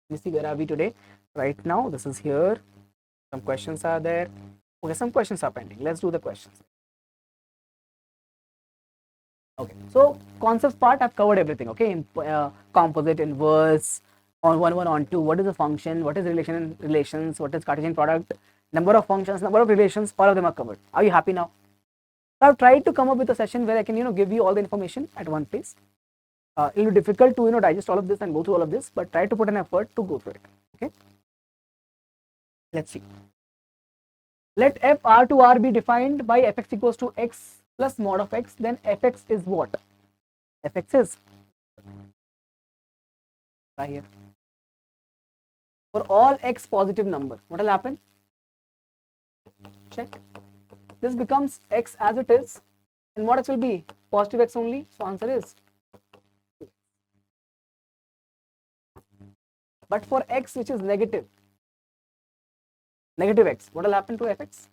Let me see where are we today. Right now, this is here. Some questions are there. Okay, some questions are pending. Let's do the questions. Okay, so concepts part I've covered everything. Okay, composite, inverse, on 1 1 on 2. What is the function? What is relations? What is Cartesian product? Number of functions, number of relations. All of them are covered. Are you happy now? So I've tried to come up with a session where I can give you all the information at one place. It will be difficult to digest all of this and go through all of this, but try to put an effort to go through it. Okay. Let's see. Let f r to r be defined by fx equals to x plus mod of x. Then fx is what? Fx is right here. For all x positive number, what will happen? Check. This becomes x as it is, and mod x will be positive x only. So answer is. But for x which is negative x, what will happen to fx?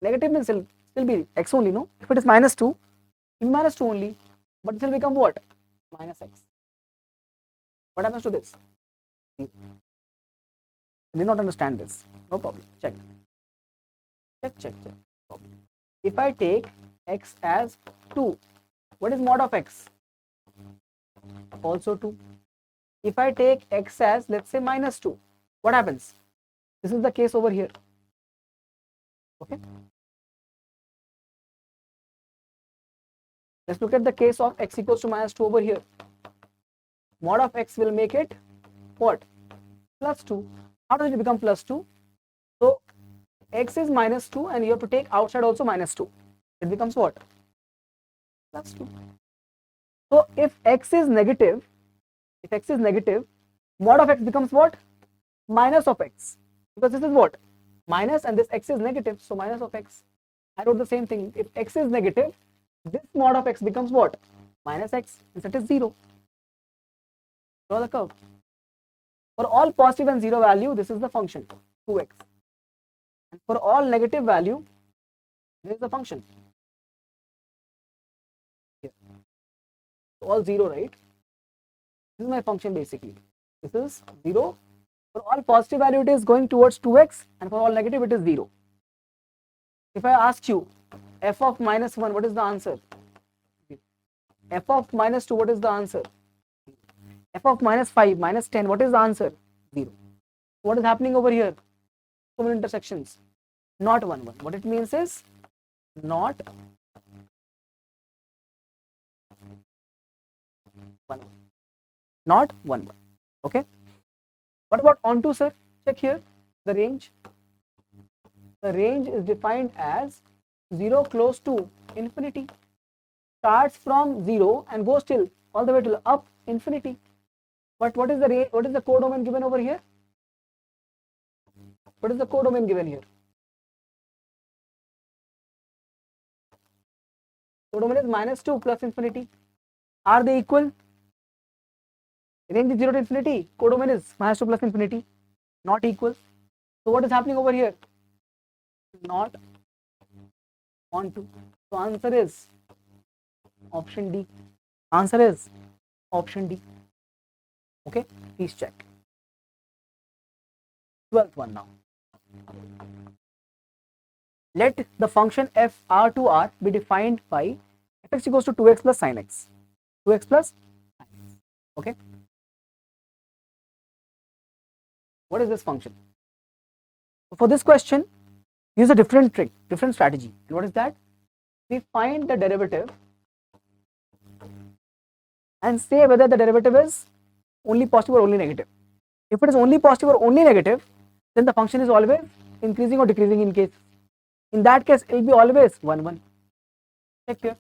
Negative means still be x only, no? If it is minus 2, it will be minus 2 only, but it will become what? Minus x. What happens to this? You did not understand this. No problem. Check. If I take x as 2, what is mod of x? Also 2. If I take x as, let's say, minus 2, what happens? This is the case over here. Okay. Let's look at the case of x equals to minus 2 over here. Mod of x will make it what? Plus 2. How does it become plus 2? So x is minus 2 and you have to take outside also minus 2. It becomes what? Plus 2. So if x is negative, mod of x becomes what? Minus of x. Because this is what? Minus, and this x is negative, so minus of x. I wrote the same thing. If x is negative, this mod of x becomes what? Minus x, and that is 0. Draw the curve. For all positive and 0 value, this is the function, 2x. And for all negative value, this is the function. Here. So all 0, right? This is my function basically. This is 0. For all positive value, it is going towards 2x, and for all negative, it is 0. If I ask you, f of minus 1, what is the answer? F of minus 2, what is the answer? F of minus 5, minus 10, what is the answer? 0. What is happening over here? So many intersections. Not 1 1. What it means is not 1 1. Not 1 1. Okay. What about onto, sir? Check here the range. The range is defined as 0 close to infinity. Starts from 0 and goes till all the way to up infinity. But what is the range? What is the codomain given over here? What is the codomain given here? Codomain is -2 plus infinity. Are they equal? Range is 0 to infinity. Codomain is -2 plus infinity. Not equal. So what is happening over here? Not onto. So answer is option D. Answer is option D. Okay, please check. 12th one now. Let the function f r to r be defined by fx equals to 2x plus sin x. 2x plus sin x. Okay. What is this function? For this question, use a different trick, different strategy. And what is that? We find the derivative and say whether the derivative is only positive or only negative. If it is only positive or only negative, then the function is always increasing or decreasing in case. In that case, it will be always 1 1. Check here.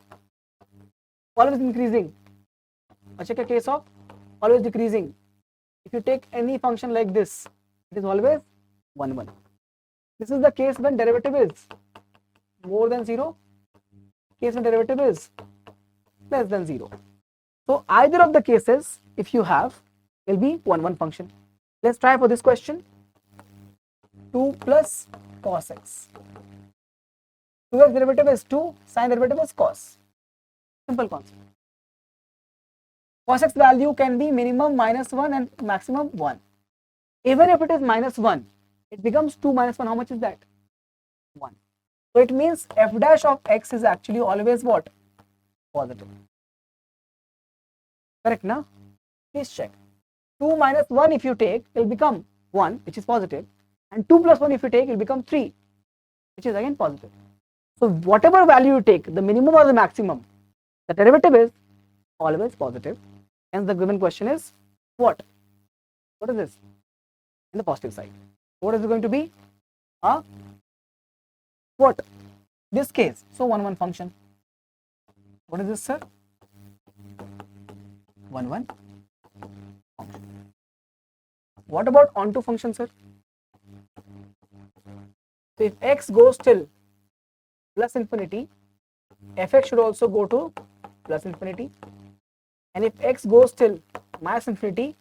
Always increasing. Or check a case of always decreasing. If you take any function like this, it is always 1 1. This is the case when derivative is more than 0. Case when derivative is less than 0. So either of the cases, if you have, will be 1 1 function. Let's try for this question. 2 plus cos x. 2x derivative is 2, sin derivative is cos. Simple concept. Cos x value can be minimum -1 and maximum 1. Even if it is -1, it becomes 2 minus 1. How much is that? 1. So it means f dash of x is actually always what? Positive. Correct now? Please check. 2 minus 1 if you take, it will become 1, which is positive. And 2 plus 1 if you take, it will become 3, which is again positive. So whatever value you take, the minimum or the maximum, the derivative is always positive. Hence the given question is what? What is this? In the positive side. What is it going to be? What? This case. So 1 1 function. What is this, sir? 1 1 function. What about onto function, sir? So if x goes till plus infinity, fx should also go to plus infinity. And if x goes till minus infinity,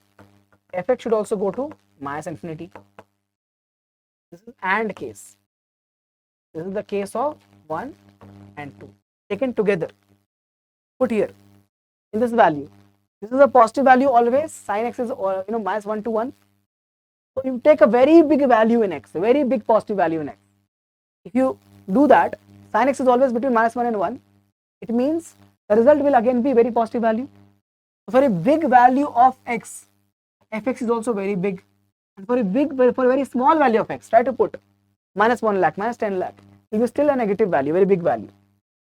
fx should also go to minus infinity. This is AND case. This is the case of 1 and 2 taken together. Put here in this value. This is a positive value always. Sin x is -1 to 1. So you take a very big value in x, a very big positive value in x. If you do that, sin x is always between -1 and 1. It means the result will again be very positive value. For a big value of x, fx is also very big. And for a very small value of x, try to put -1 lakh, -10 lakh, it will be still a negative value, very big value.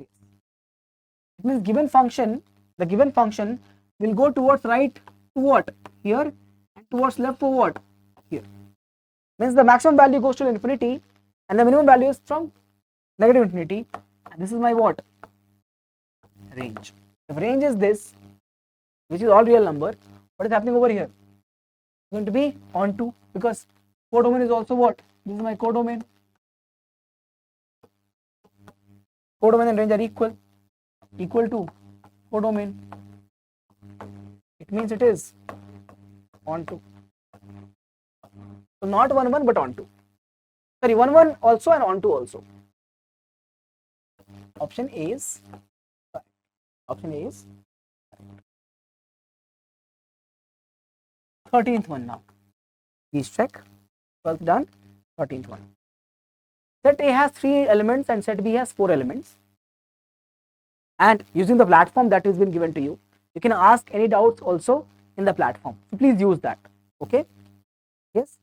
It means given function, the given function will go towards right to what? Here, and towards left to what? Here. Means the maximum value goes to infinity and the minimum value is from negative infinity, and this is my what? Range. If range is this, which is all real number, what is happening over here? It's going to be onto, because codomain is also what? This is my codomain. Codomain and range are equal to codomain. It means it is onto. So not 1 1 but onto. Sorry, 1 1 also and onto also. Option A is correct. Option A is correct. 13th one now. Please check. 12th done. 13th one. Set A has 3 elements and set B has 4 elements. And using the platform that has been given to you, you can ask any doubts also in the platform. So please use that. Okay? Yes?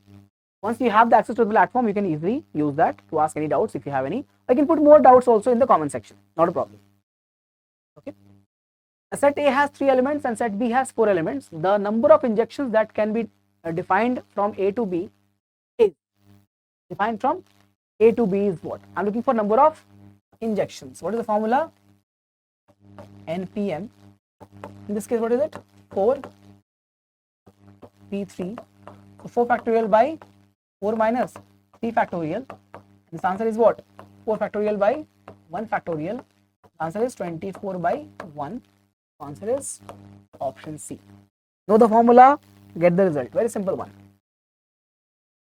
Once you have the access to the platform, you can easily use that to ask any doubts if you have any. I can put more doubts also in the comment section, not a problem. Okay. A set A has 3 elements and set B has 4 elements. The number of injections that can be defined from A to B is defined from A to B is what? I'm looking for number of injections. What is the formula? NPM. In this case, what is it? 4 P3. So 4 factorial by 4 minus 3 factorial. This answer is what? 4 factorial by 1 factorial. The answer is 24 by 1. The answer is option C. Know the formula, get the result. Very simple one.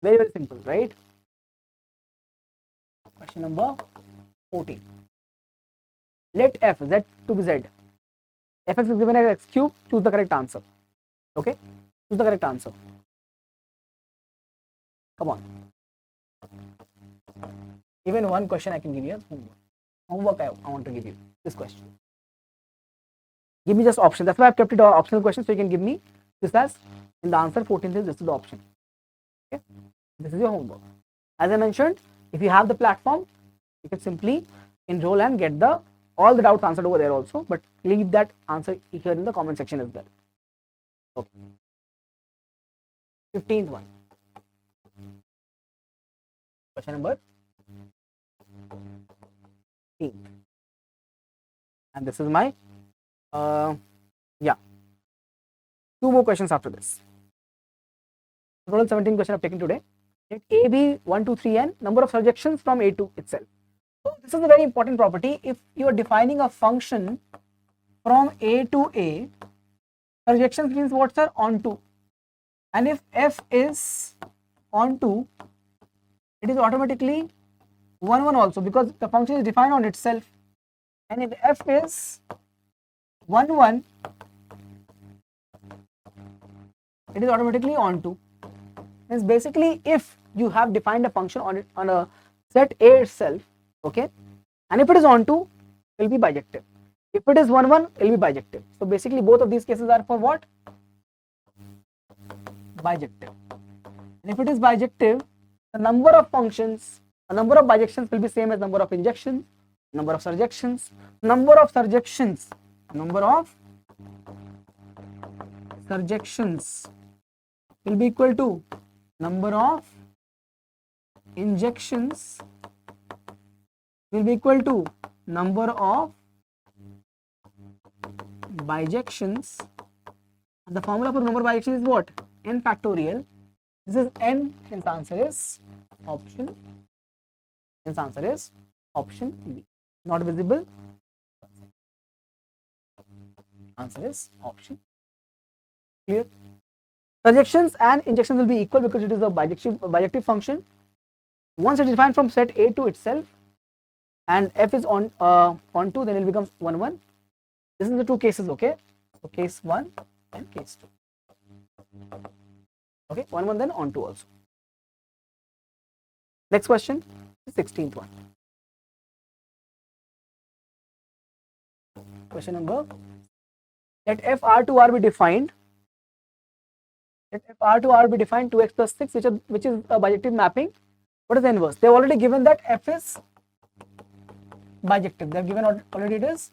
Very, very simple, right? Question number 14. Let f, z to be z. Fx is given as x cube. Choose the correct answer. Okay? Choose the correct answer. Come on. Even one question I can give you as homework. Homework I want to give you this question. Give me just option. That's why I've kept it all optional question, so you can give me this as in the answer 14th is this is the option. Okay? This is your homework. As I mentioned, if you have the platform, you can simply enroll and get the all the doubts answered over there also, but leave that answer here in the comment section as well. Okay. 15th one. Question number 15th. And this is my yeah, 2 more questions after this. Total 17 questions I've taken today. Let A be 1, 2, 3 and number of surjections from A to itself. So this is a very important property. If you are defining a function from A to A, surjections means what, sir? Onto. And if f is onto, it is automatically 1, 1 also, because the function is defined on itself. And if f is 1, 1, it is automatically onto. Means basically, if you have defined a function on it on a set A itself, okay, and if it is onto, it will be bijective. If it is 1, 1, it will be bijective. So basically, both of these cases are for what? Bijective. And if it is bijective, the number of functions, the number of bijections will be same as number of injections, number of surjections, number of surjections will be equal to number of injections will be equal to number of bijections. And the formula for number of bijections is what? N factorial. This is n, hence answer is option. Hence answer is option B. Not visible. Answer is option. Clear? Surjections and injections will be equal because it is a bijective function. Once it is defined from set A to itself, and f is onto, then it becomes 1, 1. This is the 2 cases, okay? So case 1 and case 2. Okay, 1, 1 then onto also. Next question, the 16th one. Question number. Let f r to r be defined. Let f r to r be defined 2x plus 6, which is a bijective mapping. What is the inverse? They have already given that f is bijective. They have given already it is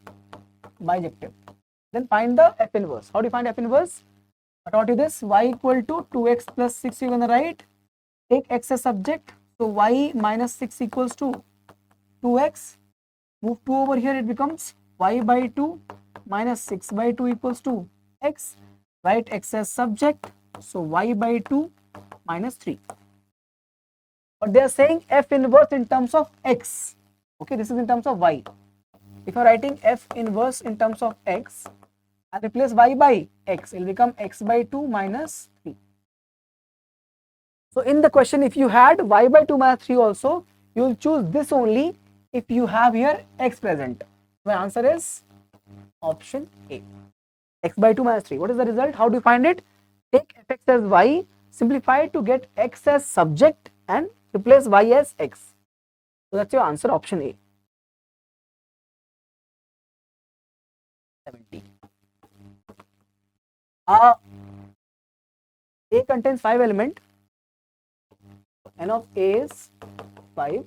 bijective. Then find the f inverse. How do you find f inverse? I taught you this. Y equal to 2x plus 6 you're going to write. Take x as subject. So y minus 6 equals to 2x. Move 2 over here, it becomes y by 2 minus 6 by 2 equals to x. Write x as subject. So y by 2 minus 3. But they are saying f inverse in terms of x. Okay, this is in terms of y. If you are writing f inverse in terms of x, and replace y by x, it will become x by 2 minus 3. So in the question, if you had y by 2 minus 3 also, you will choose this only if you have here x present. My answer is option A. X by 2 minus 3. What is the result? How do you find it? Take fx as y, simplify to get x as subject and replace y as x. So that's your answer, option A. 70. A contains 5 elements. n of A is 5,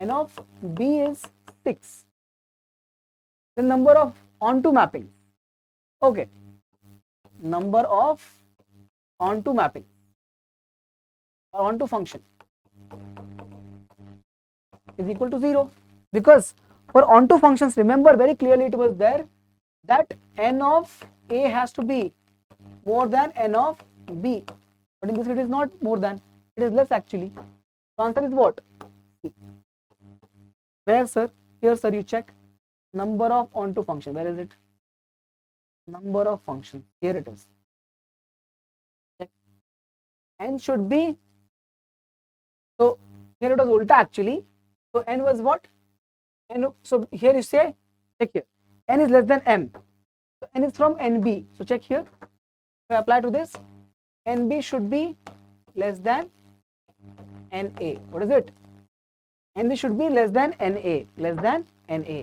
n of B is 6. The number of onto mappings. Okay, number of onto mapping or onto function is equal to 0, because for onto functions, remember very clearly it was there that n of A has to be more than n of B, but in this it is not more than, it is less actually. The answer is what? C. Where, sir? Here, sir, you check number of onto function. Where is it? Number of function. Here it is. Check. N should be, so here it was ulta actually. So n was what? N. So here you say, check here, n is less than m. So n is from nb. So check here. If I apply to this, nb should be less than na. What is it? nb should be less than na. Less than na.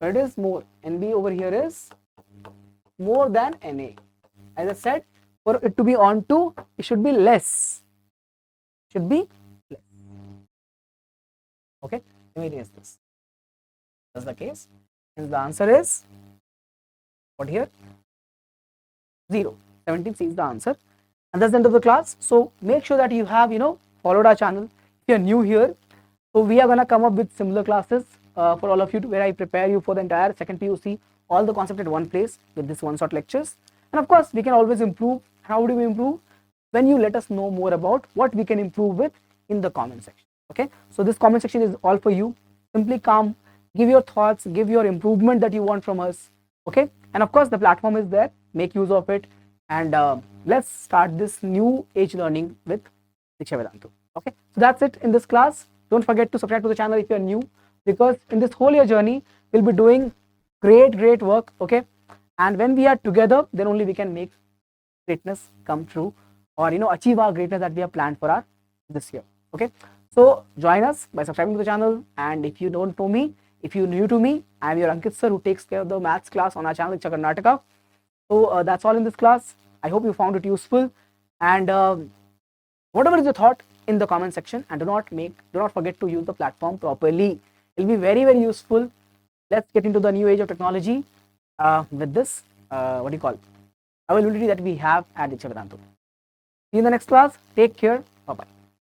So it is more. nb over here is more than na. As I said, for it to be onto, it should be less. Should be less. Okay, let me erase this. That's the case. And the answer is what here? 0. 17C is the answer. And that's the end of the class. So make sure that you have, followed our channel. If you're new here, so we are gonna come up with similar classes for all of you, where I prepare you for the entire second PUC, all the concept at one place with this one shot lectures. And of course, we can always improve. How do we improve? When you let us know more about what we can improve with in the comment section. Okay, so this comment section is all for you. Simply come, give your thoughts, give your improvement that you want from us. Okay, and of course the platform is there. Make use of it, and let's start this new age learning with Diksha Vedantu. Okay, so that's it in this class. Don't forget to subscribe to the channel if you're new, because in this whole year journey we'll be doing great work. Okay, and when we are together, then only we can make greatness come true, or achieve our greatness that we have planned for our this year. Okay, so join us by subscribing to the channel. And if you don't know me, if you're new to me, I'm your Ankit Sir, who takes care of the maths class on our channel, Karnataka. So that's all in this class. I hope you found it useful, and whatever is your thought in the comment section, and do not forget to use the platform properly. It'll be very useful. Let's get into the new age of technology with this availability that we have at Diksha Vedantu. See you in the next class. Take care. Bye bye.